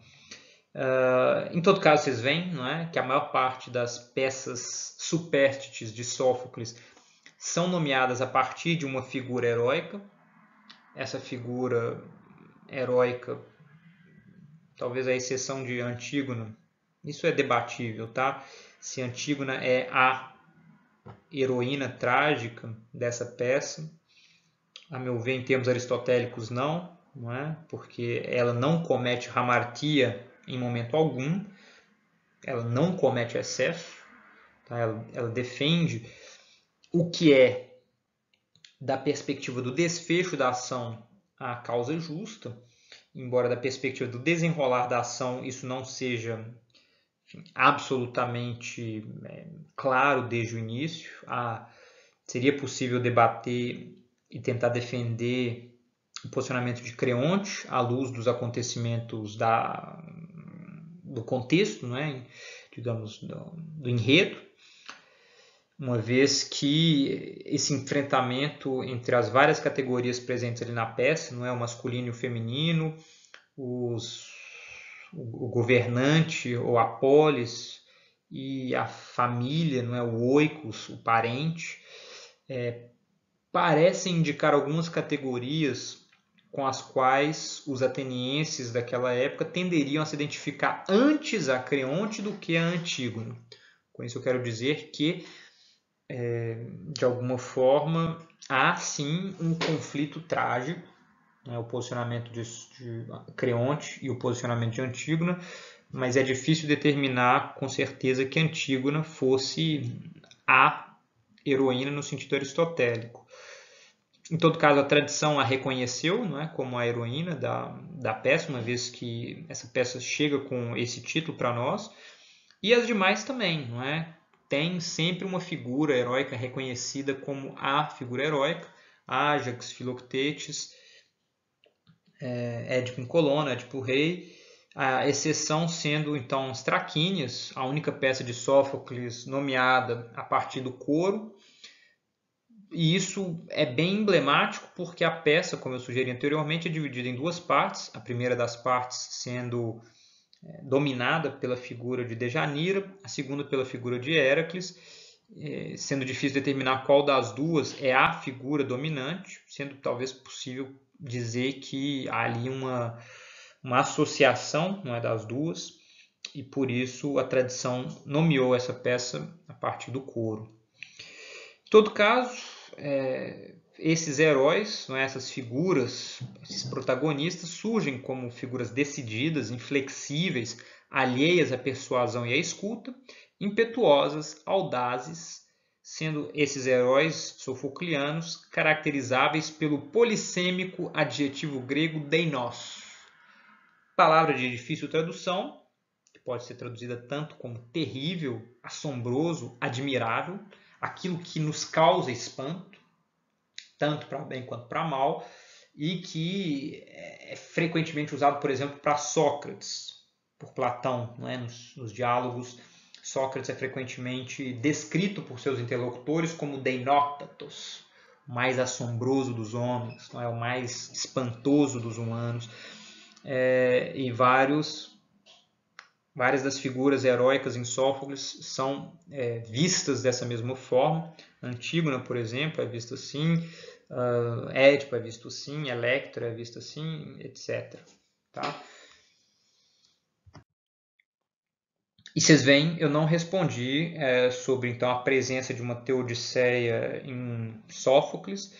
Em todo caso, vocês veem, não é, que a maior parte das peças supérstites de Sófocles são nomeadas a partir de uma figura heróica. Essa figura heróica talvez a exceção de Antígona. Isso é debatível, tá? Se Antígona é a heroína trágica dessa peça. A meu ver, em termos aristotélicos, não é? Porque ela não comete hamartia em momento algum, ela não comete excesso, tá? Ela defende o que é, da perspectiva do desfecho da ação, a causa justa, embora da perspectiva do desenrolar da ação isso não seja, enfim, absolutamente claro desde o início. Seria possível debater e tentar defender o posicionamento de Creonte à luz dos acontecimentos do contexto, né? Digamos, do enredo, uma vez que esse enfrentamento entre as várias categorias presentes ali na peça, não é, o masculino e o feminino, o governante ou a polis e a família, não é, o oikos, o parente, parecem indicar algumas categorias com as quais os atenienses daquela época tenderiam a se identificar antes a Creonte do que a Antígona. Com isso eu quero dizer que, de alguma forma, há sim um conflito trágico, né, o posicionamento de Creonte e o posicionamento de Antígona, mas é difícil determinar com certeza que Antígona fosse a heroína no sentido aristotélico. Em todo caso, a tradição a reconheceu, não é, como a heroína da peça, uma vez que essa peça chega com esse título para nós, e as demais também, não é? Tem sempre uma figura heróica reconhecida como a figura heróica, Ájax, Filoctetes, Édipo em Colona, Édipo Rei, a exceção sendo então as Traquínias, a única peça de Sófocles nomeada a partir do coro. E isso é bem emblemático porque a peça, como eu sugeri anteriormente, é dividida em duas partes. A primeira das partes sendo dominada pela figura de Dejanira, a segunda pela figura de Héracles, sendo difícil determinar qual das duas é a figura dominante, sendo talvez possível dizer que há ali uma associação, não é, das duas, e por isso a tradição nomeou essa peça a partir do coro. Em todo caso, esses heróis, não é, essas figuras, esses protagonistas surgem como figuras decididas, inflexíveis, alheias à persuasão e à escuta, impetuosas, audazes, sendo esses heróis sofoclianos caracterizáveis pelo polissêmico adjetivo grego deinos, palavra de difícil tradução, que pode ser traduzida tanto como terrível, assombroso, admirável, aquilo que nos causa espanto, tanto para bem quanto para mal, e que é frequentemente usado, por exemplo, para Sócrates, por Platão, não é? Nos diálogos. Sócrates é frequentemente descrito por seus interlocutores como Deinóctatos, o mais assombroso dos homens, não é? O mais espantoso dos humanos. E várias das figuras heróicas em Sófocles são vistas dessa mesma forma. Antígona, por exemplo, é vista assim, Édipo é visto assim, Electra é visto assim, etc. Tá? E vocês veem, eu não respondi sobre então a presença de uma Teodiceia em Sófocles.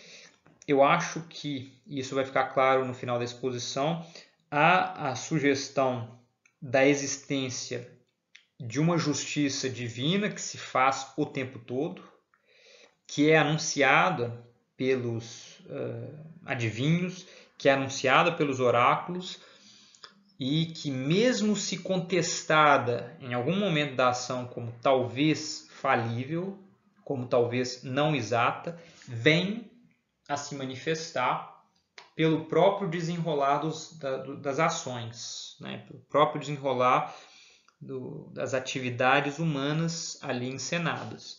Eu acho que, e isso vai ficar claro no final da exposição, há a sugestão da existência de uma justiça divina que se faz o tempo todo, que é anunciada pelos adivinhos, que é anunciada pelos oráculos, e que mesmo se contestada em algum momento da ação como talvez falível, como talvez não exata, vem a se manifestar pelo próprio desenrolar das ações, né? Pelo próprio desenrolar das atividades humanas ali encenadas.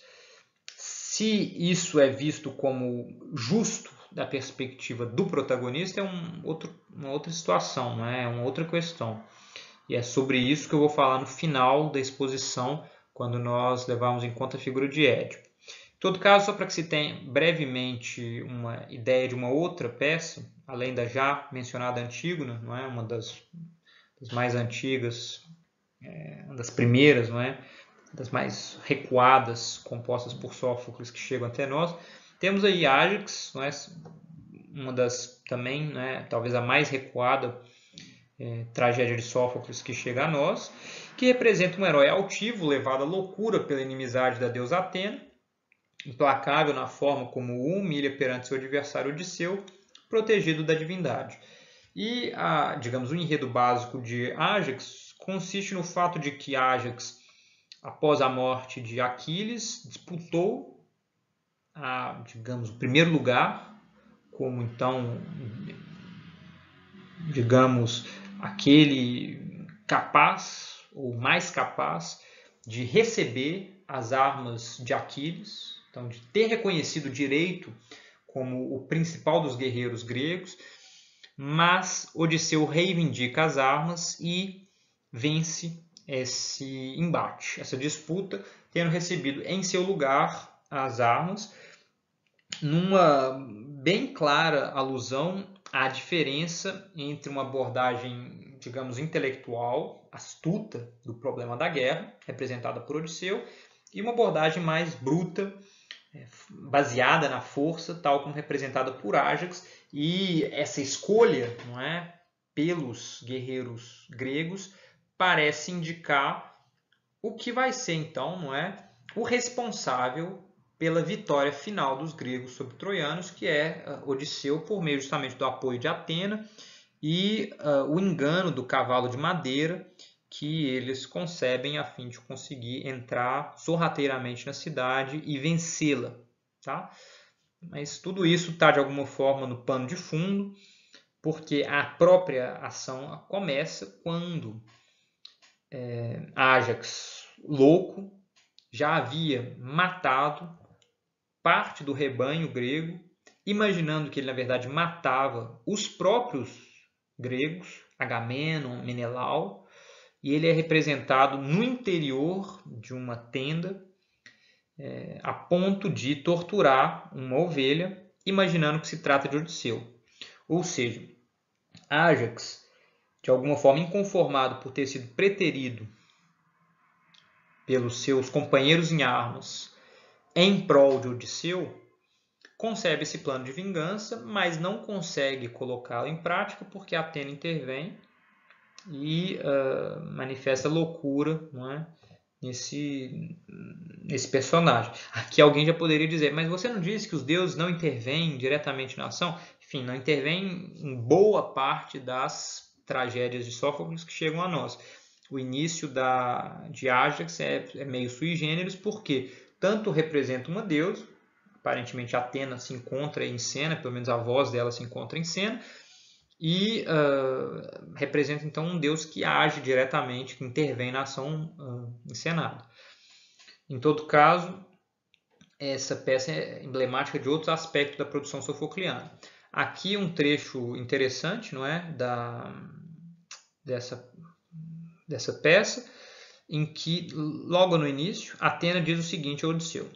Se isso é visto como justo da perspectiva do protagonista, é uma outra situação, né? É uma outra questão. E é sobre isso que eu vou falar no final da exposição, quando nós levarmos em conta a figura de Édipo. Em todo caso, só para que se tenha brevemente uma ideia de uma outra peça, além da já mencionada Antígona, não é? Uma das das mais antigas, uma das primeiras, não é? Das mais recuadas, compostas por Sófocles, que chegam até nós. Temos aí Ájax, não é? Uma das também, né, talvez a mais recuada tragédia de Sófocles que chega a nós, que representa um herói altivo, levado à loucura pela inimizade da deusa Atena, implacável na forma como o humilha perante seu adversário Odisseu, protegido da divindade. E, digamos, o enredo básico de Ájax consiste no fato de que Ájax, após a morte de Aquiles, disputou, digamos, o primeiro lugar, como então, digamos, aquele capaz, ou mais capaz, de receber as armas de Aquiles, então de ter reconhecido o direito como o principal dos guerreiros gregos, mas Odisseu reivindica as armas e vence esse embate, essa disputa, tendo recebido em seu lugar as armas, numa bem clara alusão à diferença entre uma abordagem, digamos, intelectual, astuta do problema da guerra, representada por Odisseu, e uma abordagem mais bruta, baseada na força, tal como representada por Ájax, e essa escolha, não é, pelos guerreiros gregos parece indicar o que vai ser então, não é, o responsável pela vitória final dos gregos sobre os troianos, que é Odisseu, por meio justamente do apoio de Atena e o engano do cavalo de madeira que eles concebem a fim de conseguir entrar sorrateiramente na cidade e vencê-la. Tá? Mas tudo isso está de alguma forma no pano de fundo, porque a própria ação começa quando Ájax, louco, já havia matado parte do rebanho grego, imaginando que ele na verdade matava os próprios gregos, Agamenon, Menelau, e ele é representado no interior de uma tenda, a ponto de torturar uma ovelha, imaginando que se trata de Odisseu. Ou seja, Ájax, de alguma forma inconformado por ter sido preterido pelos seus companheiros em armas em prol de Odisseu, concebe esse plano de vingança, mas não consegue colocá-lo em prática porque Atena intervém e manifesta loucura, não é? nesse personagem. Aqui alguém já poderia dizer, mas você não disse que os deuses não intervêm diretamente na ação? Enfim, não intervêm em boa parte das tragédias de Sófocles que chegam a nós. O início de Ájax é meio sui generis, porque tanto representa uma deusa, aparentemente Atena se encontra em cena, pelo menos a voz dela se encontra em cena, e representa então um deus que age diretamente, que intervém na ação encenada. Em todo caso, essa peça é emblemática de outros aspectos da produção sofocliana. Aqui um trecho interessante, não é, dessa peça, em que logo no início Atena diz o seguinte a Odisseu: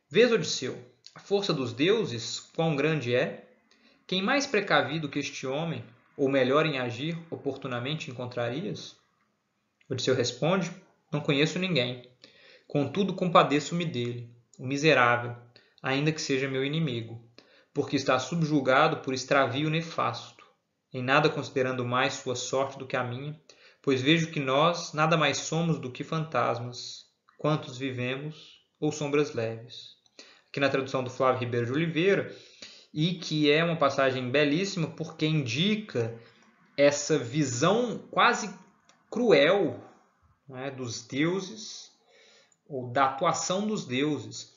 Vês, Odisseu, a força dos deuses quão grande é? Quem mais precavido que este homem, ou melhor em agir, oportunamente encontrarias? Odisseu responde: Não conheço ninguém. Contudo, compadeço-me dele, o miserável, ainda que seja meu inimigo, porque está subjugado por extravio nefasto, em nada considerando mais sua sorte do que a minha, pois vejo que nós nada mais somos do que fantasmas, quantos vivemos ou sombras leves. Aqui na tradução do Flávio Ribeiro de Oliveira, e que é uma passagem belíssima porque indica essa visão quase cruel, né, dos deuses, ou da atuação dos deuses,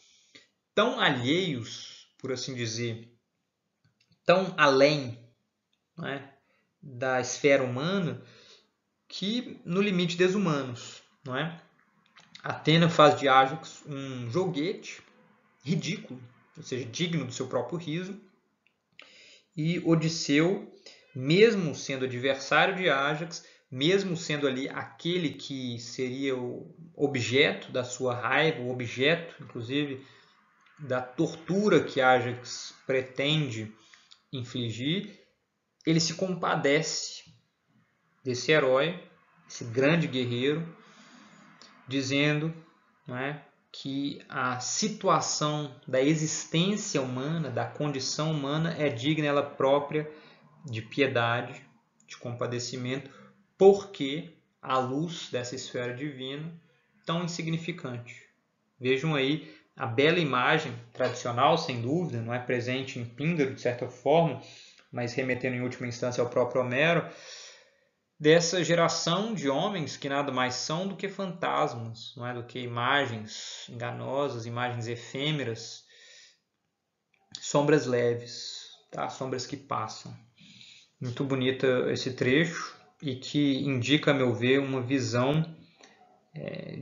tão alheios, por assim dizer, tão além, né, da esfera humana, que no limite desumanos. Não é? Atena faz de Ájax um joguete ridículo, ou seja, digno do seu próprio riso, e Odisseu, mesmo sendo adversário de Ájax, mesmo sendo ali aquele que seria o objeto da sua raiva, o objeto, inclusive, da tortura que Ájax pretende infligir, ele se compadece desse herói, esse grande guerreiro, dizendo, não é, que a situação da existência humana, da condição humana, é digna ela própria de piedade, de compadecimento, porque à luz dessa esfera divina tão insignificante. Vejam aí a bela imagem tradicional, sem dúvida, não é presente em Píndaro, de certa forma, mas remetendo em última instância ao próprio Homero, dessa geração de homens que nada mais são do que fantasmas, não é? Do que imagens enganosas, imagens efêmeras, sombras leves, tá? Sombras que passam. Muito bonita esse trecho e que indica, a meu ver, uma visão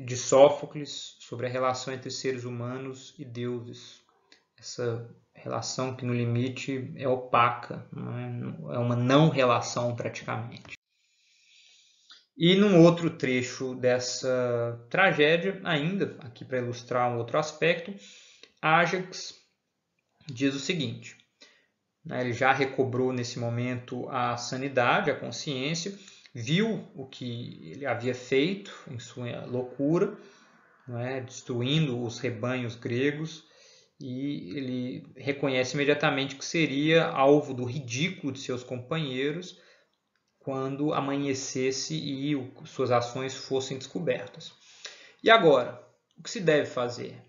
de Sófocles sobre a relação entre seres humanos e deuses. Essa relação que no limite é opaca, é uma não relação praticamente. E num outro trecho dessa tragédia, ainda aqui para ilustrar um outro aspecto, Ájax diz o seguinte, ele já recobrou nesse momento a sanidade, a consciência, viu o que ele havia feito em sua loucura, destruindo os rebanhos gregos, e ele reconhece imediatamente que seria alvo do ridículo de seus companheiros quando amanhecesse e suas ações fossem descobertas. E agora, o que se deve fazer?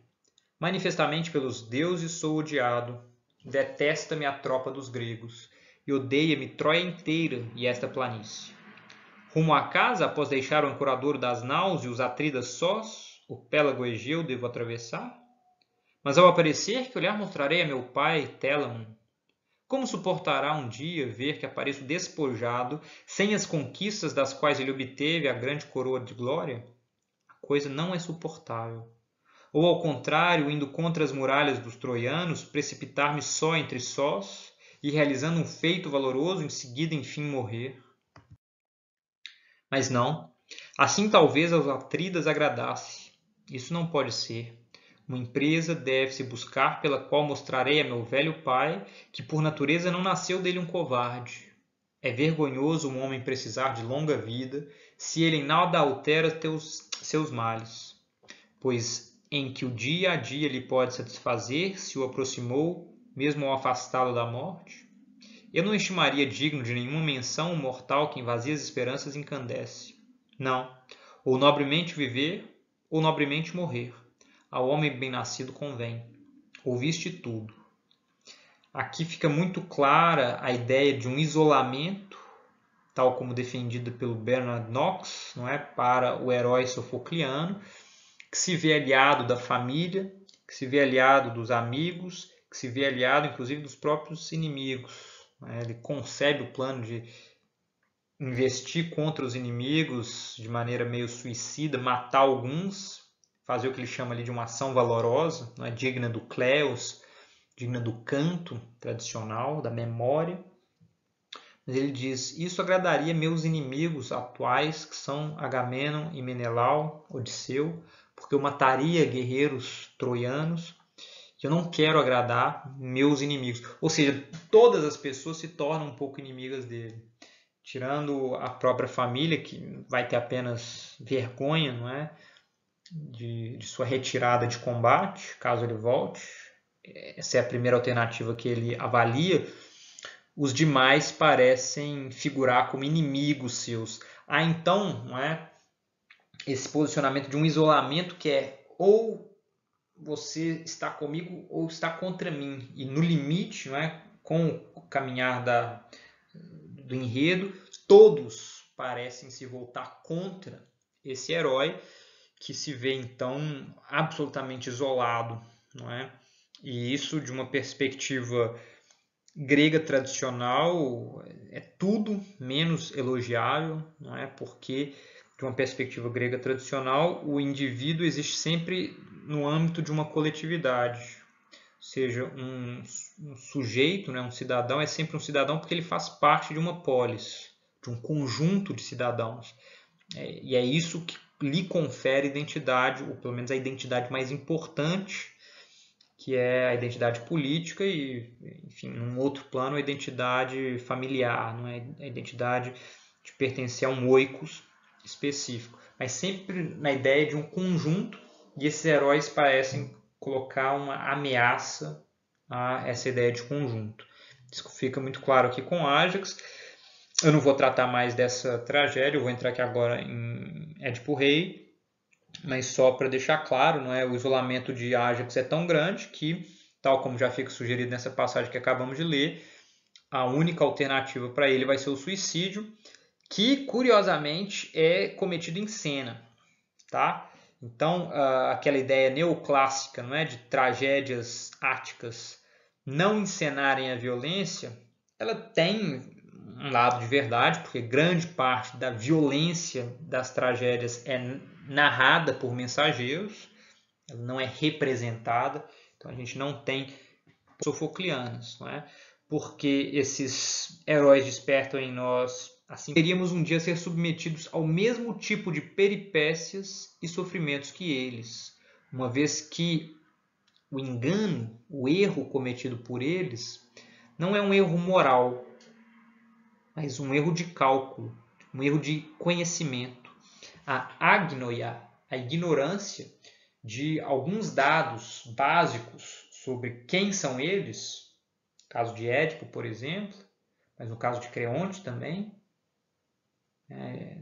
Manifestamente pelos deuses sou odiado, detesta-me a tropa dos gregos, e odeia-me Troia inteira e esta planície. Rumo a casa, após deixar o ancoradouro das naus e os atridas sós, o pélago Egeu devo atravessar? Mas ao aparecer, que olhar mostrarei a meu pai, Télamon? Como suportará um dia ver que apareço despojado, sem as conquistas das quais ele obteve a grande coroa de glória? A coisa não é suportável. Ou, ao contrário, indo contra as muralhas dos troianos, precipitar-me só entre sós e, realizando um feito valoroso, em seguida, enfim, morrer? Mas não. Assim talvez aos atridas agradasse. Isso não pode ser. Uma empresa deve-se buscar pela qual mostrarei a meu velho pai que por natureza não nasceu dele um covarde. É vergonhoso um homem precisar de longa vida se ele em nada altera seus males, pois em que o dia a dia lhe pode satisfazer se o aproximou, mesmo ao afastá-lo da morte? Eu não estimaria digno de nenhuma menção um mortal que em vazias esperanças encandece. Não, ou nobremente viver, ou nobremente morrer. Ao homem bem-nascido convém. Ouviste tudo. Aqui fica muito clara a ideia de um isolamento, tal como defendida pelo Bernard Knox, não é, para o herói sofocliano, que se vê aliado da família, que se vê aliado dos amigos, que se vê aliado, inclusive, dos próprios inimigos. Ele concebe o plano de investir contra os inimigos de maneira meio suicida, matar alguns, fazer o que ele chama ali de uma ação valorosa, não é, digna do Cleos, digna do canto tradicional, da memória. Mas ele diz, isso agradaria meus inimigos atuais, que são Agamenon e Menelau, Odisseu, porque eu mataria guerreiros troianos, e eu não quero agradar meus inimigos. Ou seja, todas as pessoas se tornam um pouco inimigas dele. Tirando a própria família, que vai ter apenas vergonha, não é, de sua retirada de combate, caso ele volte. Essa é a primeira alternativa que ele avalia. Os demais parecem figurar como inimigos seus. Há então, não é, esse posicionamento de um isolamento que é ou você está comigo ou está contra mim. E no limite, não é, com o caminhar do enredo, todos parecem se voltar contra esse herói que se vê então absolutamente isolado, não é? E isso, de uma perspectiva grega tradicional, é tudo menos elogiável, não é? Porque de uma perspectiva grega tradicional, o indivíduo existe sempre no âmbito de uma coletividade. Ou seja, um sujeito, né, um cidadão, é sempre um cidadão porque ele faz parte de uma polis, de um conjunto de cidadãos. E é isso que lhe confere identidade, ou pelo menos a identidade mais importante, que é a identidade política e, enfim, num outro plano, a identidade familiar, não é? A identidade de pertencer a um oikos específico, mas sempre na ideia de um conjunto, e esses heróis parecem colocar uma ameaça a essa ideia de conjunto. Isso fica muito claro aqui com Ajax. Eu não vou tratar mais dessa tragédia, eu vou entrar aqui agora em Édipo Rei, mas só para deixar claro, não é? O isolamento de Ajax é tão grande que, tal como já fica sugerido nessa passagem que acabamos de ler, a única alternativa para ele vai ser o suicídio, que curiosamente é cometido em cena, tá? Então, aquela ideia neoclássica, não é, de tragédias áticas não encenarem a violência, ela tem um lado de verdade, porque grande parte da violência das tragédias é narrada por mensageiros, ela não é representada, então a gente não tem sofoclianas, não é? Porque esses heróis despertam em nós, assim, teríamos um dia ser submetidos ao mesmo tipo de peripécias e sofrimentos que eles, uma vez que o engano, o erro cometido por eles, não é um erro moral, mas um erro de cálculo, um erro de conhecimento. A agnoia, a ignorância de alguns dados básicos sobre quem são eles, no caso de Édipo, por exemplo, mas no caso de Creonte também,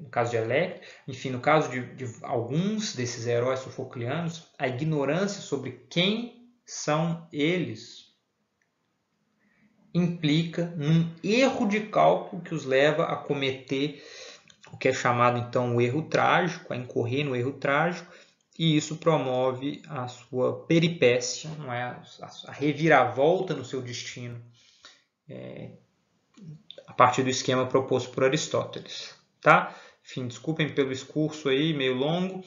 no caso de Electra, enfim, no caso de alguns desses heróis sofoclianos, a ignorância sobre quem são eles implica num erro de cálculo que os leva a cometer o que é chamado então o erro trágico, a incorrer no erro trágico, e isso promove a sua peripécia, não é? A reviravolta no seu destino, a partir do esquema proposto por Aristóteles. Tá? Enfim, desculpem pelo discurso aí, meio longo,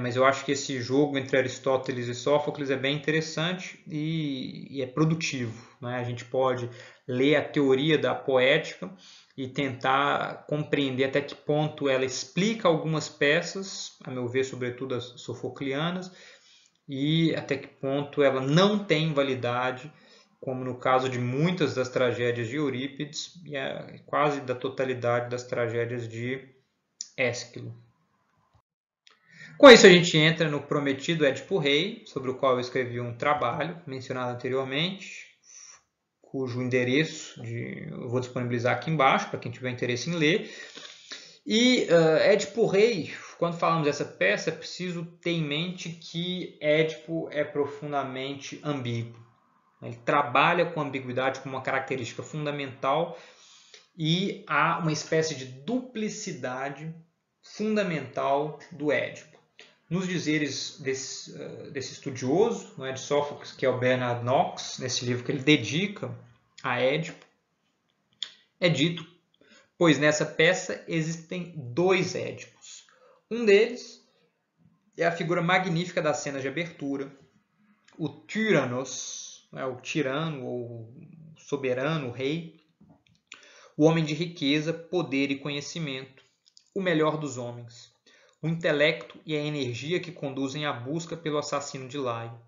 mas eu acho que esse jogo entre Aristóteles e Sófocles é bem interessante e é produtivo. Né? A gente pode ler a teoria da poética e tentar compreender até que ponto ela explica algumas peças, a meu ver, sobretudo as sofoclianas, e até que ponto ela não tem validade, como no caso de muitas das tragédias de Eurípides e quase da totalidade das tragédias de Ésquilo. Com isso a gente entra no prometido Édipo Rei, sobre o qual eu escrevi um trabalho mencionado anteriormente, cujo endereço eu vou disponibilizar aqui embaixo para quem tiver interesse em ler. E Édipo Rei, quando falamos dessa peça, é preciso ter em mente que Édipo é profundamente ambíguo. Ele trabalha com a ambiguidade como uma característica fundamental e há uma espécie de duplicidade fundamental do Édipo. Nos dizeres desse estudioso, não é, de Sófocles, que é o Bernard Knox, nesse livro que ele dedica a Édipo, é dito, pois nessa peça existem dois Édipos. Um deles é a figura magnífica das cenas de abertura, o Tyrannos, o tirano ou soberano, o rei, o homem de riqueza, poder e conhecimento, o melhor dos homens, o intelecto e a energia que conduzem à busca pelo assassino de Laio.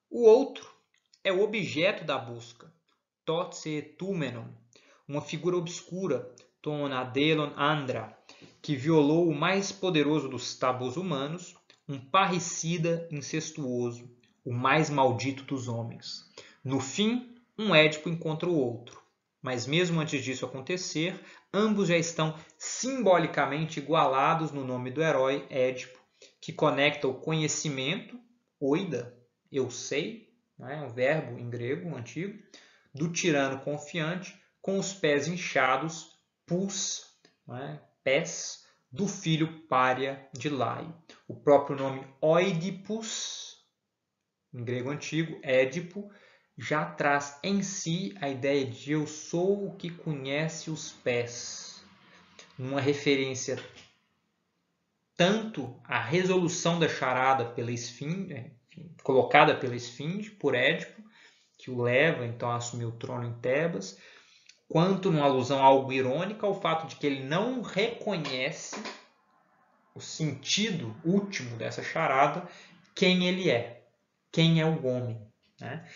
O outro é o objeto da busca, Totsetúmenon, uma figura obscura, Ton Adelon Andra, que violou o mais poderoso dos tabus humanos, um parricida incestuoso, o mais maldito dos homens. No fim, um Édipo encontra o outro. Mas mesmo antes disso acontecer, ambos já estão simbolicamente igualados no nome do herói Édipo, que conecta o conhecimento, oida, eu sei, um verbo em grego antigo, do tirano confiante com os pés inchados, pus, pés, do filho pária de Laio. O próprio nome Oidipus, em grego antigo, Édipo, já traz em si a ideia de eu sou o que conhece os pés. Uma referência tanto à resolução da charada pela esfinge, colocada pela esfinge por Édipo, que o leva então a assumir o trono em Tebas, quanto numa alusão algo irônica ao fato de que ele não reconhece o sentido último dessa charada, quem ele é, quem é o homem. Né?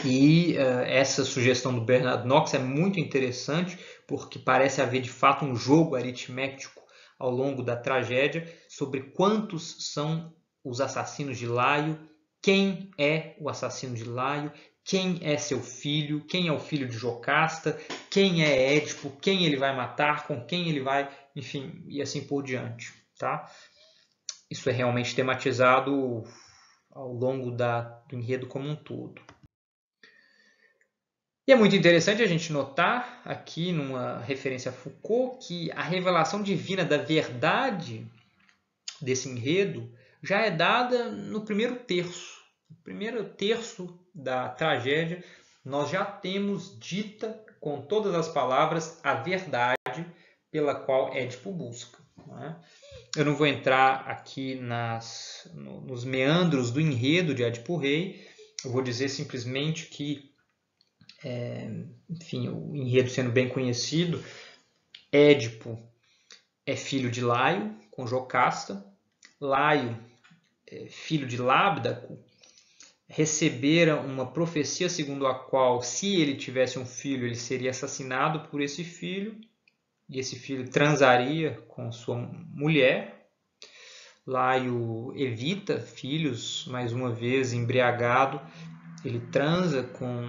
E essa sugestão do Bernard Knox é muito interessante, porque parece haver de fato um jogo aritmético ao longo da tragédia sobre quantos são os assassinos de Laio, quem é o assassino de Laio, quem é seu filho, quem é o filho de Jocasta, quem é Édipo, quem ele vai matar, com quem ele vai, enfim, e assim por diante. Tá? Isso é realmente tematizado ao longo do enredo como um todo. E é muito interessante a gente notar aqui, numa referência a Foucault, que a revelação divina da verdade desse enredo já é dada no primeiro terço. No primeiro terço da tragédia, nós já temos dita com todas as palavras a verdade pela qual Édipo busca. Não é? Eu não vou entrar aqui nos meandros do enredo de Édipo Rei, eu vou dizer simplesmente que enfim, o enredo sendo bem conhecido, Édipo é filho de Laio, com Jocasta. Laio, filho de Lábdaco, recebera uma profecia segundo a qual, se ele tivesse um filho, ele seria assassinado por esse filho, e esse filho transaria com sua mulher. Laio evita filhos, mais uma vez embriagado, ele transa com...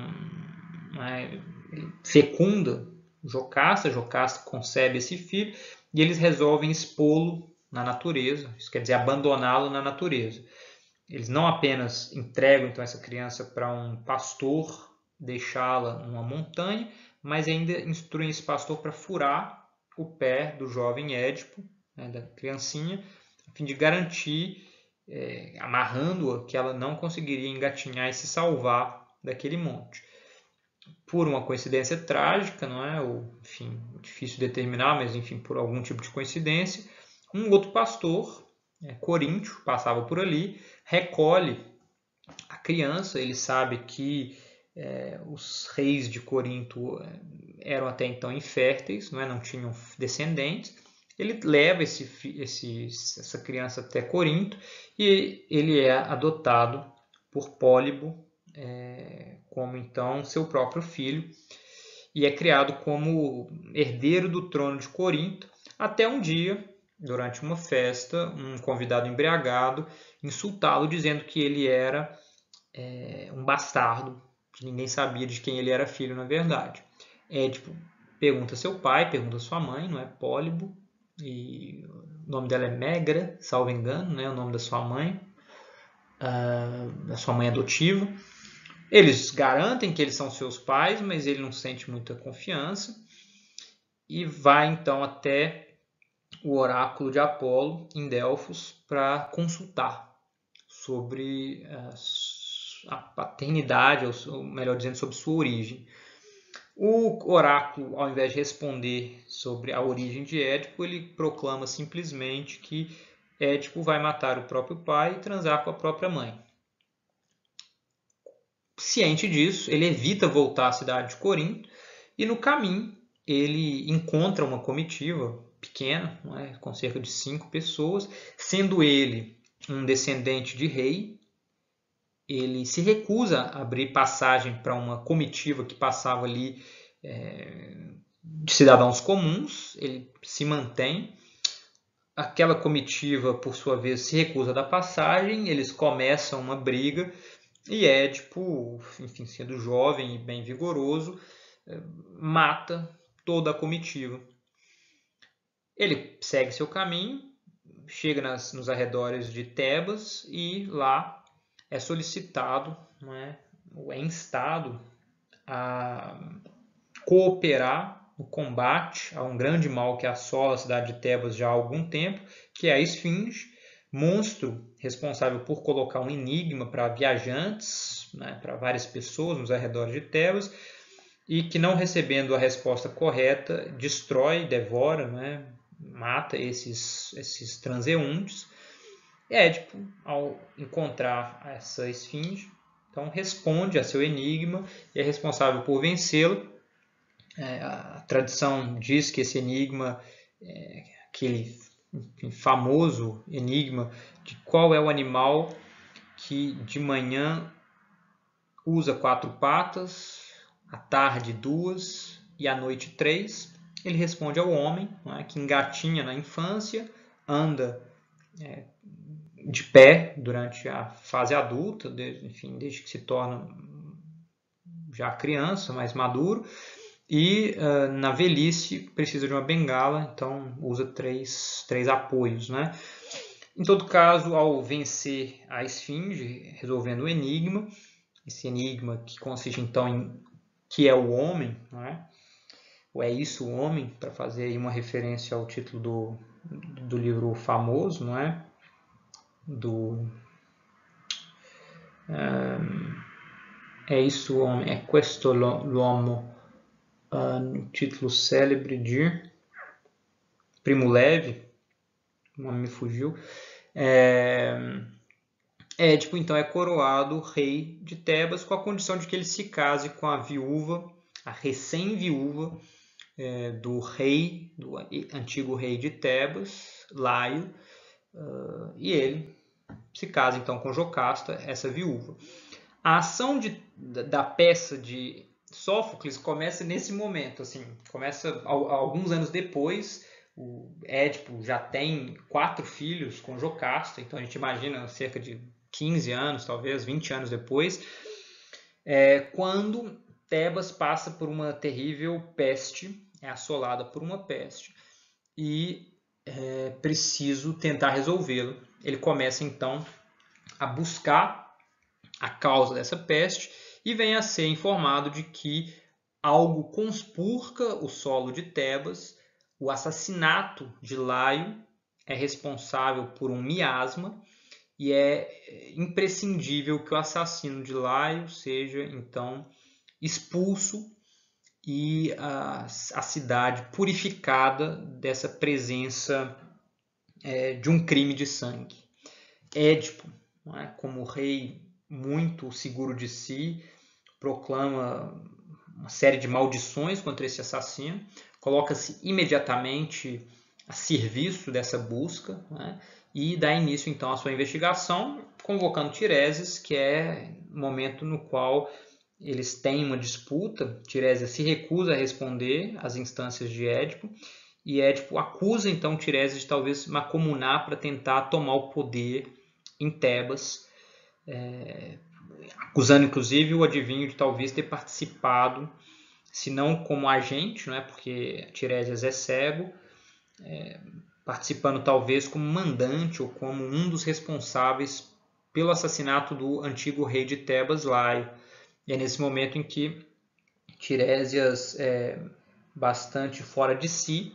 ele fecunda Jocasta, Jocasta concebe esse filho e eles resolvem expô-lo na natureza, isso quer dizer abandoná-lo na natureza. Eles não apenas entregam então essa criança para um pastor, deixá-la numa montanha, mas ainda instruem esse pastor para furar o pé do jovem Édipo, né, da criancinha, a fim de garantir, amarrando-a, que ela não conseguiria engatinhar e se salvar daquele monte. Por uma coincidência trágica, não é? Ou, enfim, difícil determinar, mas enfim, por algum tipo de coincidência, um outro pastor, coríntio, passava por ali, recolhe a criança. Ele sabe que os reis de Corinto eram até então inférteis, não tinham descendentes. Ele leva essa criança até Corinto e ele é adotado por Pólibo, como então seu próprio filho, e é criado como herdeiro do trono de Corinto, até um dia, durante uma festa, um convidado embriagado insultá-lo, dizendo que ele era um bastardo, que ninguém sabia de quem ele era filho na verdade. Édipo pergunta seu pai, pergunta sua mãe, não é? Pólibo, e o nome dela é Megra, salvo engano, né? O nome da sua mãe adotiva. Eles garantem que eles são seus pais, mas ele não sente muita confiança e vai então até o oráculo de Apolo em Delfos para consultar sobre a paternidade, ou melhor dizendo, sobre sua origem. O oráculo, ao invés de responder sobre a origem de Édipo, ele proclama simplesmente que Édipo vai matar o próprio pai e transar com a própria mãe. Ciente disso, ele evita voltar à cidade de Corinto e no caminho ele encontra uma comitiva pequena, com cerca de 5 pessoas, sendo ele um descendente de rei. Ele se recusa a abrir passagem para uma comitiva que passava ali de cidadãos comuns. Ele se mantém. Aquela comitiva, por sua vez, se recusa a dar passagem. Eles começam uma briga e Édipo, enfim, sendo jovem e bem vigoroso, mata toda a comitiva. Ele segue seu caminho, chega nos arredores de Tebas e lá é solicitado, ou é instado a cooperar no combate a um grande mal que assola a cidade de Tebas já há algum tempo, que é a Esfinge, monstro responsável por colocar um enigma para viajantes, para várias pessoas nos arredores de Tebas, e que, não recebendo a resposta correta, destrói, devora, mata esses transeuntes. Édipo, ao encontrar essa esfinge, então responde a seu enigma e é responsável por vencê-lo. A tradição diz que esse enigma é aquele famoso enigma de qual é o animal que de manhã usa 4 patas, à tarde 2 e à noite 3. Ele responde ao homem, né, que engatinha na infância, anda de pé durante a fase adulta, desde que se torna já criança, mais maduro, e na velhice precisa de uma bengala, então usa três apoios, né? Em todo caso, ao vencer a esfinge, resolvendo o enigma, esse enigma que consiste então em que é o homem, né? Ou é isso o homem, para fazer aí uma referência ao título do livro famoso, não é? É isso o homem, é questo l'uomo, no título célebre de Primo Levi, o nome me fugiu. Édipo então é coroado rei de Tebas com a condição de que ele se case com a viúva, a recém-viúva do antigo rei de Tebas, Laio, e ele se casa então com Jocasta, essa viúva. A ação da peça de Sófocles começa nesse momento, assim, começa alguns anos depois. O Édipo já tem 4 filhos com Jocasta, então a gente imagina cerca de 15 anos, talvez 20 anos depois, quando Tebas passa por uma terrível peste, é assolada por uma peste, e é preciso tentar resolvê-lo. Ele começa então a buscar a causa dessa peste e vem a ser informado de que algo conspurca o solo de Tebas, o assassinato de Laio é responsável por um miasma e é imprescindível que o assassino de Laio seja então expulso e a cidade purificada dessa presença de um crime de sangue. Édipo, como rei muito seguro de si, proclama uma série de maldições contra esse assassino, coloca-se imediatamente a serviço dessa busca, né, e dá início então à sua investigação, convocando Tiresias, que é o momento no qual eles têm uma disputa. Tiresias se recusa a responder às instâncias de Édipo, e Édipo acusa então Tiresias de talvez macomunar para tentar tomar o poder em Tebas, acusando inclusive o adivinho de talvez ter participado, se não como agente, não é, porque Tiresias é cego, participando talvez como mandante ou como um dos responsáveis pelo assassinato do antigo rei de Tebas, Laio. E é nesse momento em que Tiresias, bastante fora de si,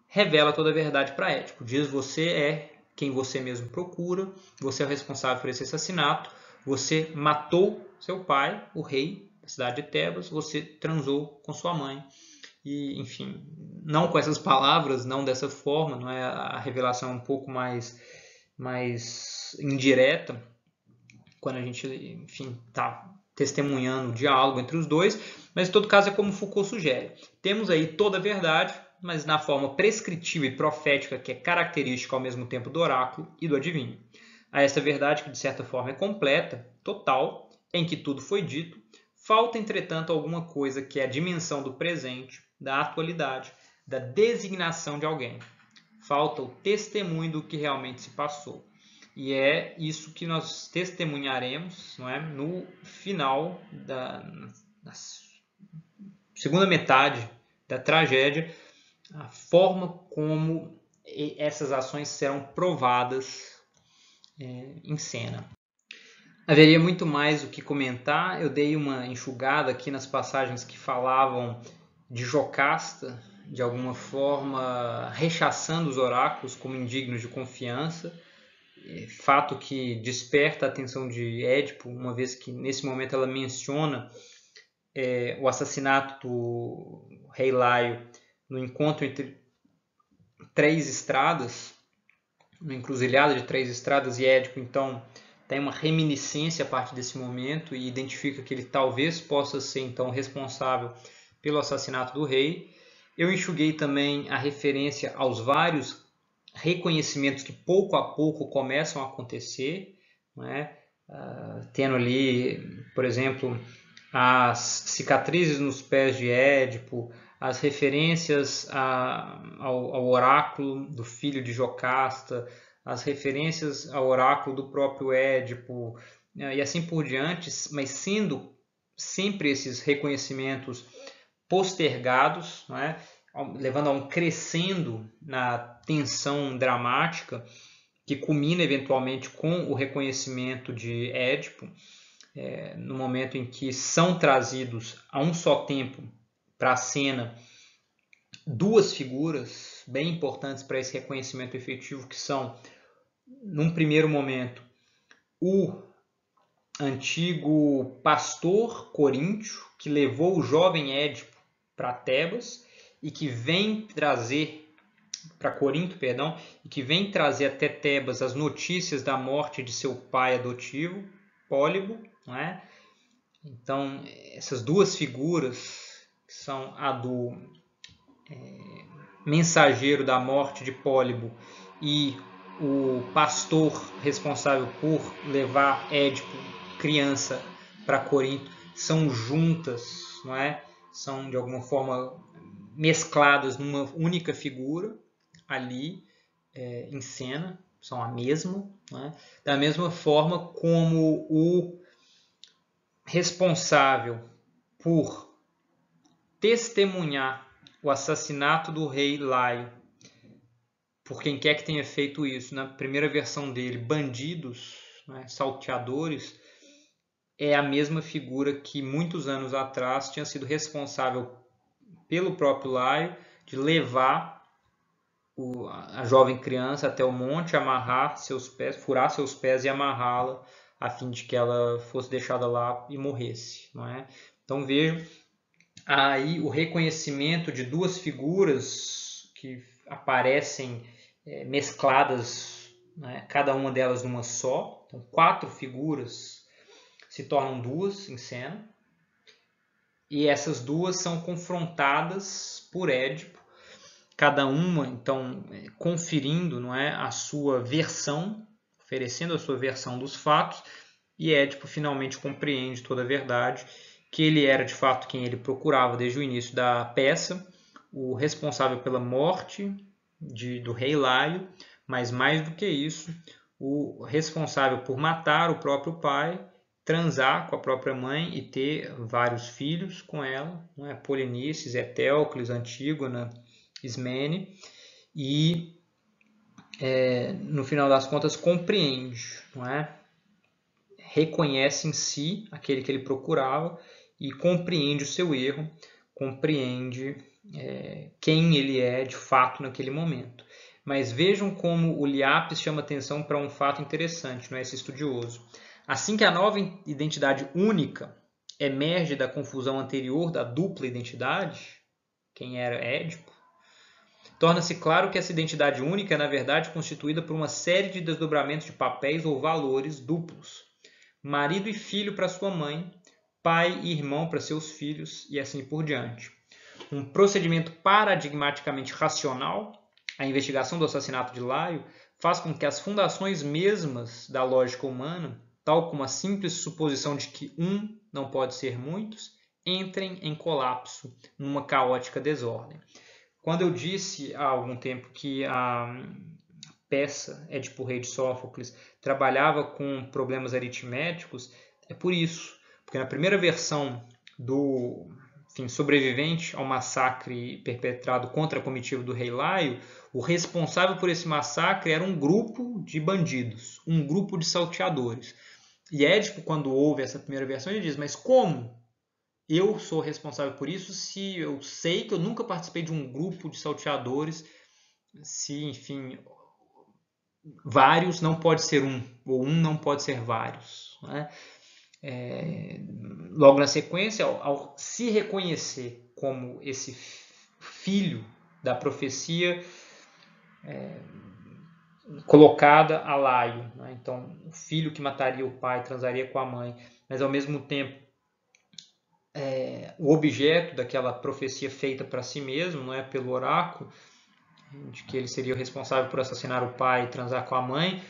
revela toda a verdade para Édipo. Diz: você é quem você mesmo procura, você é o responsável por esse assassinato, você matou seu pai, o rei da cidade de Tebas, você transou com sua mãe. E, enfim, não com essas palavras, não dessa forma, não é, a revelação um pouco mais indireta, quando a gente, enfim, está testemunhando o diálogo entre os dois, mas em todo caso é como Foucault sugere. Temos aí toda a verdade, mas na forma prescritiva e profética que é característica ao mesmo tempo do oráculo e do adivinho. A essa verdade que de certa forma é completa, total, em que tudo foi dito, falta entretanto alguma coisa que é a dimensão do presente, da atualidade, da designação de alguém. Falta o testemunho do que realmente se passou. E é isso que nós testemunharemos, não é, no final da segunda metade da tragédia, a forma como essas ações serão provadas em cena. Haveria muito mais o que comentar. Eu dei uma enxugada aqui nas passagens que falavam de Jocasta, de alguma forma rechaçando os oráculos como indignos de confiança, fato que desperta a atenção de Édipo, uma vez que nesse momento ela menciona o assassinato do rei Laio no encontro entre 3 estradas, uma encruzilhada de 3 estradas, e Édipo então tem uma reminiscência a partir desse momento e identifica que ele talvez possa ser então responsável pelo assassinato do rei. Eu enxuguei também a referência aos vários reconhecimentos que pouco a pouco começam a acontecer, não é? tendo ali, por exemplo, as cicatrizes nos pés de Édipo, as referências ao oráculo do filho de Jocasta, as referências ao oráculo do próprio Édipo, e assim por diante, mas sendo sempre esses reconhecimentos postergados, não é? Levando a um crescendo na tensão dramática, que culmina eventualmente com o reconhecimento de Édipo, no momento em que são trazidos a um só tempo para a cena duas figuras bem importantes para esse reconhecimento efetivo, que são, num primeiro momento, o antigo pastor coríntio, que levou o jovem Édipo para Tebas e que vem trazer para Corinto, perdão, e que vem trazer até Tebas as notícias da morte de seu pai adotivo, Pólibo, não é? Então, essas duas figuras, que são a do mensageiro da morte de Pólibo e o pastor responsável por levar Édipo, criança, para Corinto, são juntas, não é? São de alguma forma mescladas numa única figura ali em cena, são a mesma, né? Da mesma forma como o responsável por testemunhar o assassinato do rei Laio, por quem quer que tenha feito isso, na primeira versão dele, bandidos, né, salteadores, é a mesma figura que muitos anos atrás tinha sido responsável pelo próprio Laio de levar a jovem criança até o monte, amarrar seus pés, furar seus pés e amarrá-la a fim de que ela fosse deixada lá e morresse, não é? Então vejo aí o reconhecimento de duas figuras que aparecem mescladas, né, cada uma delas numa só. Então 4 figuras se tornam 2 em cena, e essas duas são confrontadas por Édipo, cada uma então conferindo, não é, a sua versão, oferecendo a sua versão dos fatos, e Édipo finalmente compreende toda a verdade, que ele era de fato quem ele procurava desde o início da peça, o responsável pela morte do rei Laio, mas mais do que isso, o responsável por matar o próprio pai, transar com a própria mãe e ter vários filhos com ela, não é? Polinices, Etéocles, Antígona, Ismene, e no final das contas compreende, não é? Reconhece em si aquele que ele procurava e compreende o seu erro, compreende quem ele é de fato naquele momento. Mas vejam como o Liapis chama atenção para um fato interessante, não é, esse estudioso. Assim que a nova identidade única emerge da confusão anterior da dupla identidade, quem era Édipo, torna-se claro que essa identidade única é, na verdade, constituída por uma série de desdobramentos de papéis ou valores duplos. Marido e filho para sua mãe, pai e irmão para seus filhos, e assim por diante. Um procedimento paradigmaticamente racional, a investigação do assassinato de Laio, faz com que as fundações mesmas da lógica humana, tal como a simples suposição de que um não pode ser muitos, entrem em colapso numa caótica desordem. Quando eu disse há algum tempo que a peça Édipo Rei de Sófocles trabalhava com problemas aritméticos, é por isso, porque na primeira versão do sobrevivente ao massacre perpetrado contra a comitiva do rei Laio, o responsável por esse massacre era um grupo de bandidos, um grupo de salteadores. E Édipo, quando ouve essa primeira versão, ele diz, mas como eu sou responsável por isso se eu sei que eu nunca participei de um grupo de salteadores, se, enfim, vários não pode ser um, ou um não pode ser vários, né? Logo na sequência, ao se reconhecer como esse filho da profecia colocada a Laio, né? Então o filho que mataria o pai transaria com a mãe, mas ao mesmo tempo o objeto daquela profecia feita para si mesmo, não é, pelo oráculo, de que ele seria o responsável por assassinar o pai e transar com a mãe,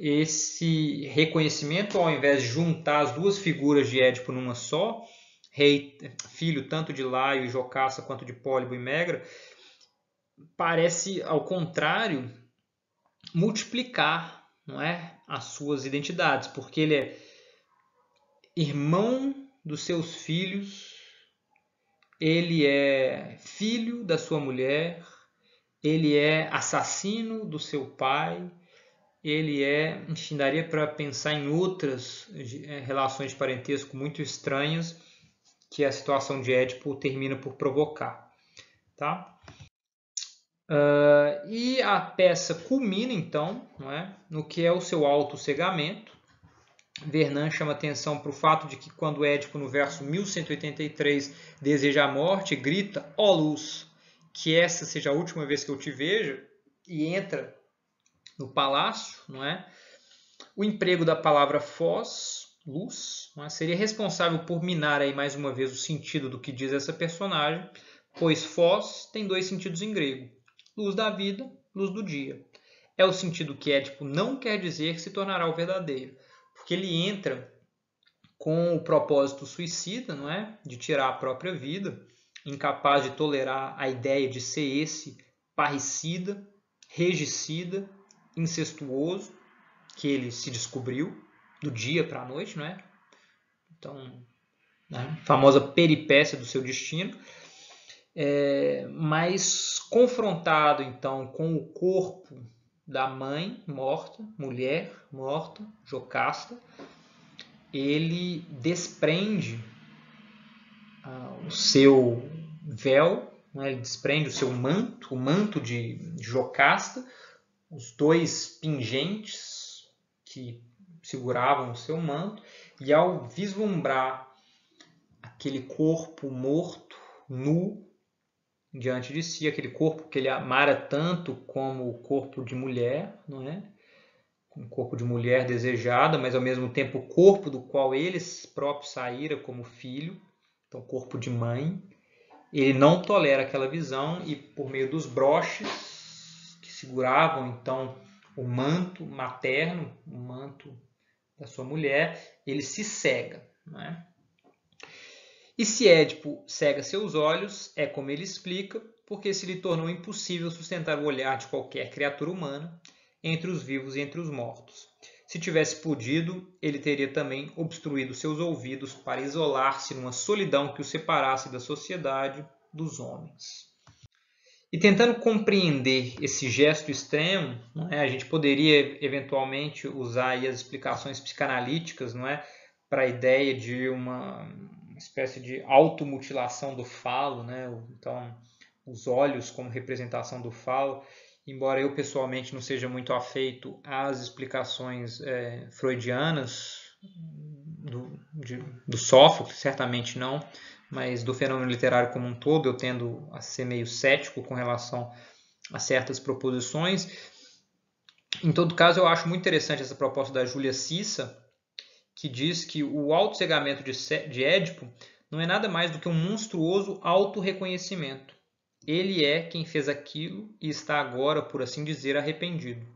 esse reconhecimento, ao invés de juntar as duas figuras de Édipo numa só, filho tanto de Laio e Jocasta quanto de Pólibo e Megra, parece, ao contrário, multiplicar, não é, as suas identidades, porque ele é irmão dos seus filhos, ele é filho da sua mulher, ele é assassino do seu pai, ele é, enfim, daria para pensar em outras relações de parentesco muito estranhas que a situação de Édipo termina por provocar. Tá? E a peça culmina, então, não é, no que é o seu autocegamento. Vernon chama atenção para o fato de que quando Édipo, no verso 1183, deseja a morte, grita, ó luz, que essa seja a última vez que eu te veja, e entra no palácio, não é? O emprego da palavra phos, luz, não é? Seria responsável por minar aí mais uma vez o sentido do que diz essa personagem, pois phos tem dois sentidos em grego, luz da vida, luz do dia. É o sentido que Édipo não quer dizer que se tornará o verdadeiro, porque ele entra com o propósito suicida, não é? De tirar a própria vida, incapaz de tolerar a ideia de ser esse parricida, regicida, incestuoso, que ele se descobriu do dia para a noite, não é? Então, a famosa peripécia do seu destino, mas confrontado então com o corpo da mãe morta, mulher morta, Jocasta, ele desprende o seu véu, né? Ele desprende o seu manto, o manto de Jocasta, os dois pingentes que seguravam o seu manto, e ao vislumbrar aquele corpo morto, nu, diante de si, aquele corpo que ele amara tanto como o corpo de mulher, não é? Um corpo de mulher desejada, mas ao mesmo tempo o corpo do qual ele próprio saíra como filho, então corpo de mãe. Ele não tolera aquela visão e por meio dos broches que seguravam então o manto materno, o manto da sua mulher, ele se cega, não é? E se Édipo cega seus olhos, é como ele explica, porque se lhe tornou impossível sustentar o olhar de qualquer criatura humana entre os vivos e entre os mortos. Se tivesse podido, ele teria também obstruído seus ouvidos para isolar-se numa solidão que o separasse da sociedade dos homens. E tentando compreender esse gesto extremo, não é, a gente poderia eventualmente usar aí as explicações psicanalíticas, não é, para a ideia de uma espécie de automutilação do falo, né? Então, os olhos como representação do falo, embora eu pessoalmente não seja muito afeito às explicações freudianas do Sófocles, certamente não, mas do fenômeno literário como um todo eu tendo a ser meio cético com relação a certas proposições. Em todo caso, eu acho muito interessante essa proposta da Júlia Cissa, que diz que o autocegamento de Édipo não é nada mais do que um monstruoso autorreconhecimento. Ele é quem fez aquilo e está agora, por assim dizer, arrependido.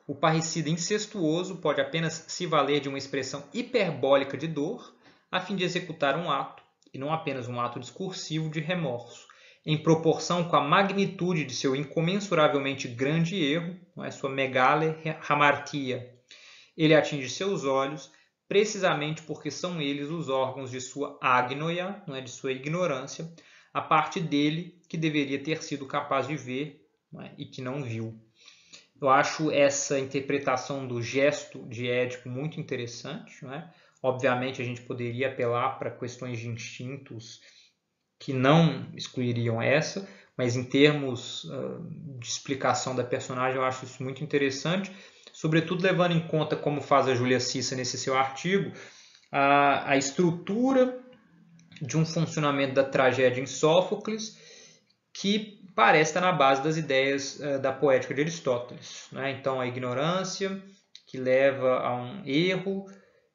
O parricida incestuoso pode apenas se valer de uma expressão hiperbólica de dor a fim de executar um ato, e não apenas um ato discursivo de remorso, em proporção com a magnitude de seu incomensuravelmente grande erro, não é, sua megale hamartia. Ele atinge seus olhos, precisamente porque são eles os órgãos de sua agnoia, não é, de sua ignorância, a parte dele que deveria ter sido capaz de ver, não é, e que não viu. Eu acho essa interpretação do gesto de Édipo muito interessante, não é? Obviamente a gente poderia apelar para questões de instintos que não excluiriam essa, mas em termos de explicação da personagem eu acho isso muito interessante, sobretudo levando em conta, como faz a Júlia Cissa nesse seu artigo, a estrutura de um funcionamento da tragédia em Sófocles que parece estar na base das ideias da poética de Aristóteles, né? Então, a ignorância que leva a um erro,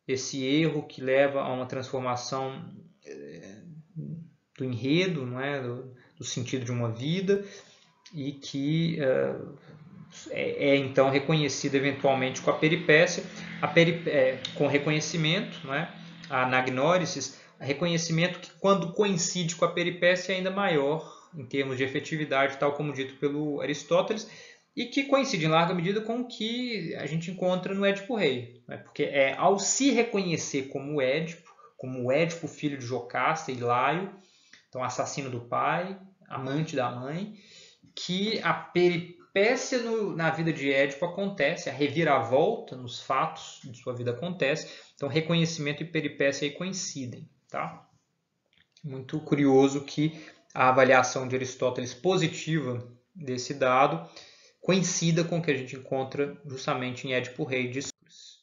esse erro que leva a uma transformação do enredo, não é? do sentido de uma vida, e que então reconhecida eventualmente com a peripécia, com reconhecimento, né? A anagnórisis, reconhecimento que quando coincide com a peripécia é ainda maior em termos de efetividade, tal como dito pelo Aristóteles, e que coincide em larga medida com o que a gente encontra no Édipo Rei, né? Porque ao se reconhecer como Édipo filho de Jocasta e Laio, então assassino do pai, amante da mãe, que a peripécia na vida de Édipo acontece, a reviravolta nos fatos de sua vida acontece, então reconhecimento e peripécia aí coincidem. Tá? Muito curioso que a avaliação de Aristóteles positiva desse dado coincida com o que a gente encontra justamente em Édipo Rei de Sófocles.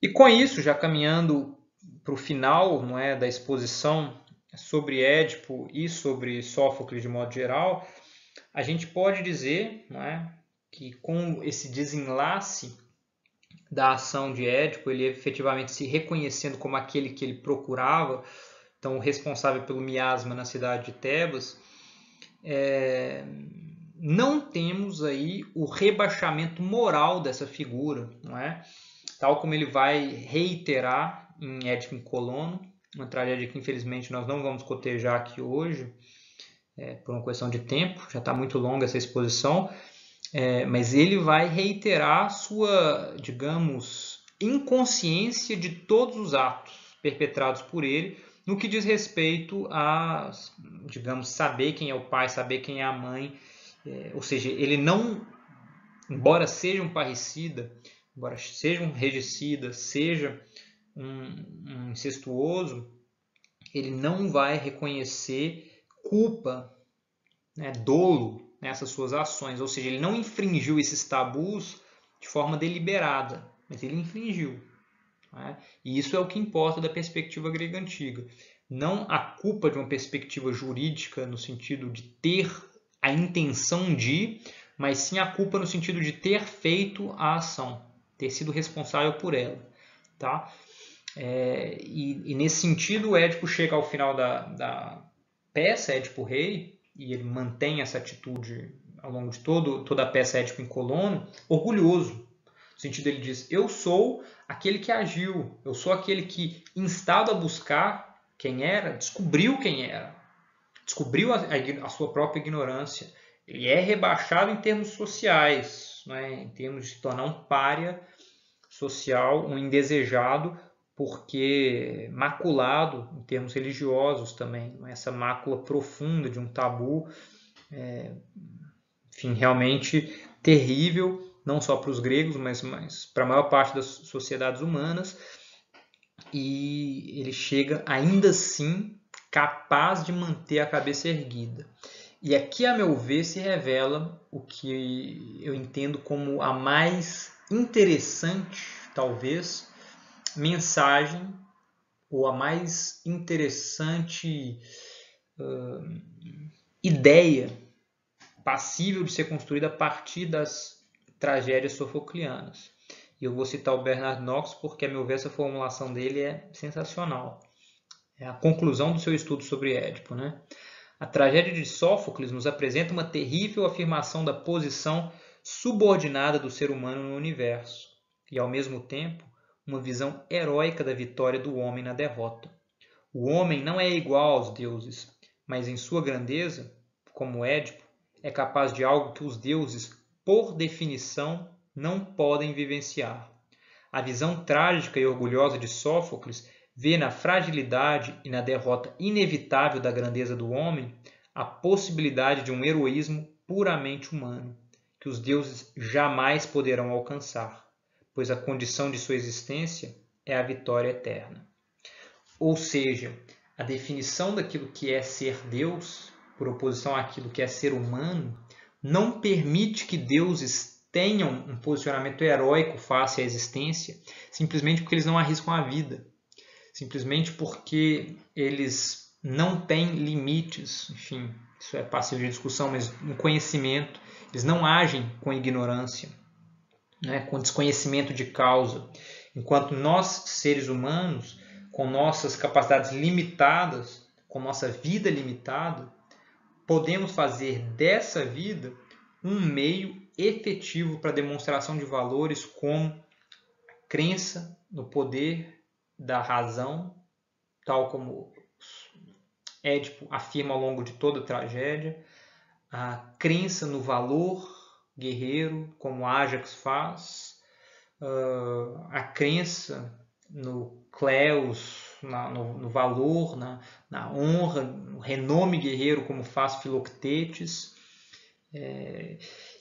E com isso, já caminhando para o final, não é, da exposição sobre Édipo e sobre Sófocles de modo geral, a gente pode dizer, não é, que com esse desenlace da ação de Édipo, ele efetivamente se reconhecendo como aquele que ele procurava, então o responsável pelo miasma na cidade de Tebas, não temos aí o rebaixamento moral dessa figura, não é? Tal como ele vai reiterar em Édipo em Colono, uma tragédia que infelizmente nós não vamos cotejar aqui hoje, por uma questão de tempo, já está muito longa essa exposição, mas ele vai reiterar sua, digamos, inconsciência de todos os atos perpetrados por ele, no que diz respeito a, digamos, saber quem é o pai, saber quem é a mãe, ou seja, ele não, embora seja um parricida, embora seja um regicida, seja um incestuoso, ele não vai reconhecer culpa, né, dolo nessas suas ações, ou seja, ele não infringiu esses tabus de forma deliberada, mas ele infringiu. Né? E isso é o que importa da perspectiva grega antiga. Não a culpa de uma perspectiva jurídica no sentido de ter a intenção de, mas sim a culpa no sentido de ter feito a ação, ter sido responsável por ela. Tá? E nesse sentido, o Édipo chega ao final da peça, Édipo Rei, e ele mantém essa atitude ao longo de toda a peça Édipo em Colono, orgulhoso. No sentido, ele diz, eu sou aquele que agiu, eu sou aquele que, instado a buscar quem era, descobriu quem era, descobriu a sua própria ignorância. Ele é rebaixado em termos sociais, né? Em termos de se tornar um pária social, um indesejado, porque maculado em termos religiosos também, essa mácula profunda de um tabu, enfim, realmente terrível, não só para os gregos, mas para a maior parte das sociedades humanas, e ele chega ainda assim capaz de manter a cabeça erguida. E aqui, a meu ver, se revela o que eu entendo como a mais interessante, talvez, mensagem, ou a mais interessante ideia passível de ser construída a partir das tragédias sofoclianas. E eu vou citar o Bernard Knox porque, a meu ver, essa formulação dele é sensacional. É a conclusão do seu estudo sobre Édipo, né? A tragédia de Sófocles nos apresenta uma terrível afirmação da posição subordinada do ser humano no universo e, ao mesmo tempo, uma visão heróica da vitória do homem na derrota. O homem não é igual aos deuses, mas em sua grandeza, como Édipo, é capaz de algo que os deuses, por definição, não podem vivenciar. A visão trágica e orgulhosa de Sófocles vê na fragilidade e na derrota inevitável da grandeza do homem a possibilidade de um heroísmo puramente humano, que os deuses jamais poderão alcançar, pois a condição de sua existência é a vitória eterna. Ou seja, a definição daquilo que é ser Deus, por oposição àquilo que é ser humano, não permite que deuses tenham um posicionamento heróico face à existência, simplesmente porque eles não arriscam a vida, simplesmente porque eles não têm limites, enfim, isso é passível de discussão, mas no conhecimento, eles não agem com ignorância, né, com desconhecimento de causa, enquanto nós, seres humanos, com nossas capacidades limitadas, com nossa vida limitada, podemos fazer dessa vida um meio efetivo para a demonstração de valores como a crença no poder da razão, tal como Édipo afirma ao longo de toda a tragédia, a crença no valor guerreiro, como Ajax faz, a crença no Cleus, no valor, na honra, no renome guerreiro, como faz Filoctetes,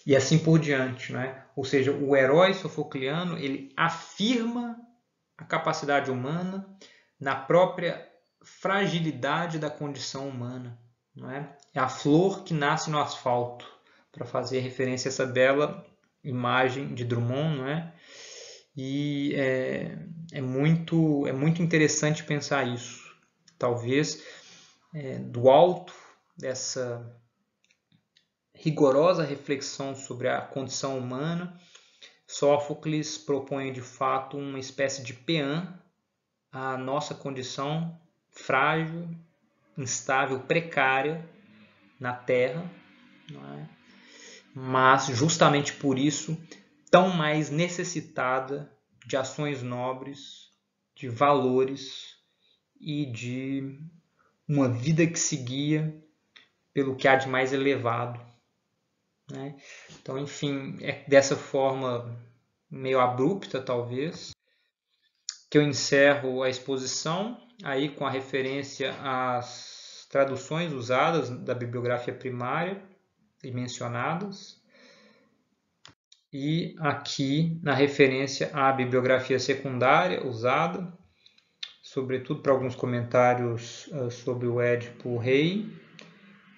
e assim por diante, né? Ou seja, o herói sofocliano ele afirma a capacidade humana na própria fragilidade da condição humana, não é? É a flor que nasce no asfalto, para fazer referência a essa bela imagem de Drummond, não é? E é muito interessante pensar isso. Talvez do alto dessa rigorosa reflexão sobre a condição humana, Sófocles propõe de fato uma espécie de peã à nossa condição frágil, instável, precária na Terra, não é? Mas justamente por isso tão mais necessitada de ações nobres, de valores e de uma vida que se guia pelo que há de mais elevado, né? Então, enfim, é dessa forma meio abrupta, talvez, que eu encerro a exposição, aí com a referência às traduções usadas da bibliografia primária e mencionadas, e aqui na referência à bibliografia secundária usada, sobretudo para alguns comentários sobre o Édipo Rei,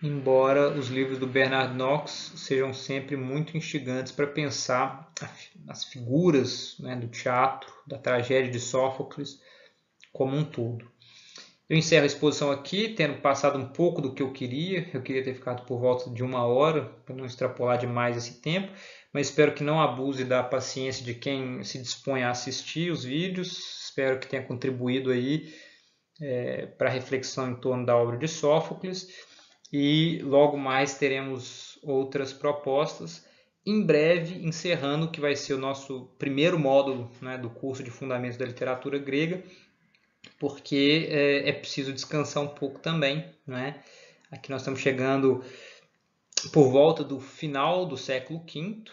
embora os livros do Bernard Knox sejam sempre muito instigantes para pensar as figuras, né, do teatro, da tragédia de Sófocles como um todo. Eu encerro a exposição aqui, tendo passado um pouco do que eu queria ter ficado por volta de 1 hora, para não extrapolar demais esse tempo, mas espero que não abuse da paciência de quem se dispõe a assistir os vídeos, espero que tenha contribuído aí para a reflexão em torno da obra de Sófocles, e logo mais teremos outras propostas, em breve encerrando o que vai ser o nosso primeiro módulo, né, do curso de Fundamentos da Literatura Grega, porque é preciso descansar um pouco também, né? Aqui nós estamos chegando por volta do final do século V,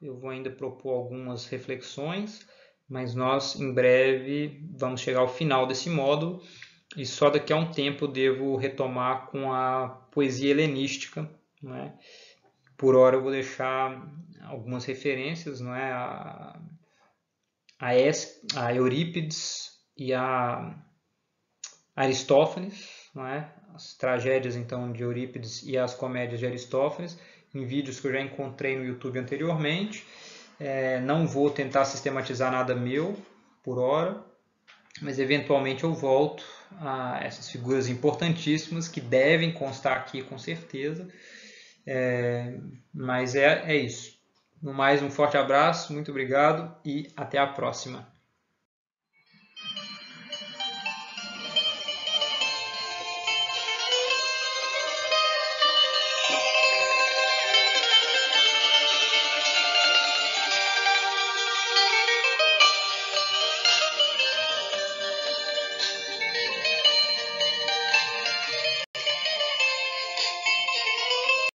eu vou ainda propor algumas reflexões, mas nós em breve vamos chegar ao final desse módulo, e só daqui a um tempo devo retomar com a poesia helenística, né? Por hora eu vou deixar algumas referências, não é? A Eurípides e a Aristófanes, não é? As tragédias então de Eurípides e as comédias de Aristófanes, em vídeos que eu já encontrei no YouTube anteriormente. Não vou tentar sistematizar nada meu por hora, mas eventualmente eu volto a essas figuras importantíssimas que devem constar aqui com certeza. Mas é isso. No mais, um forte abraço, muito obrigado e até a próxima.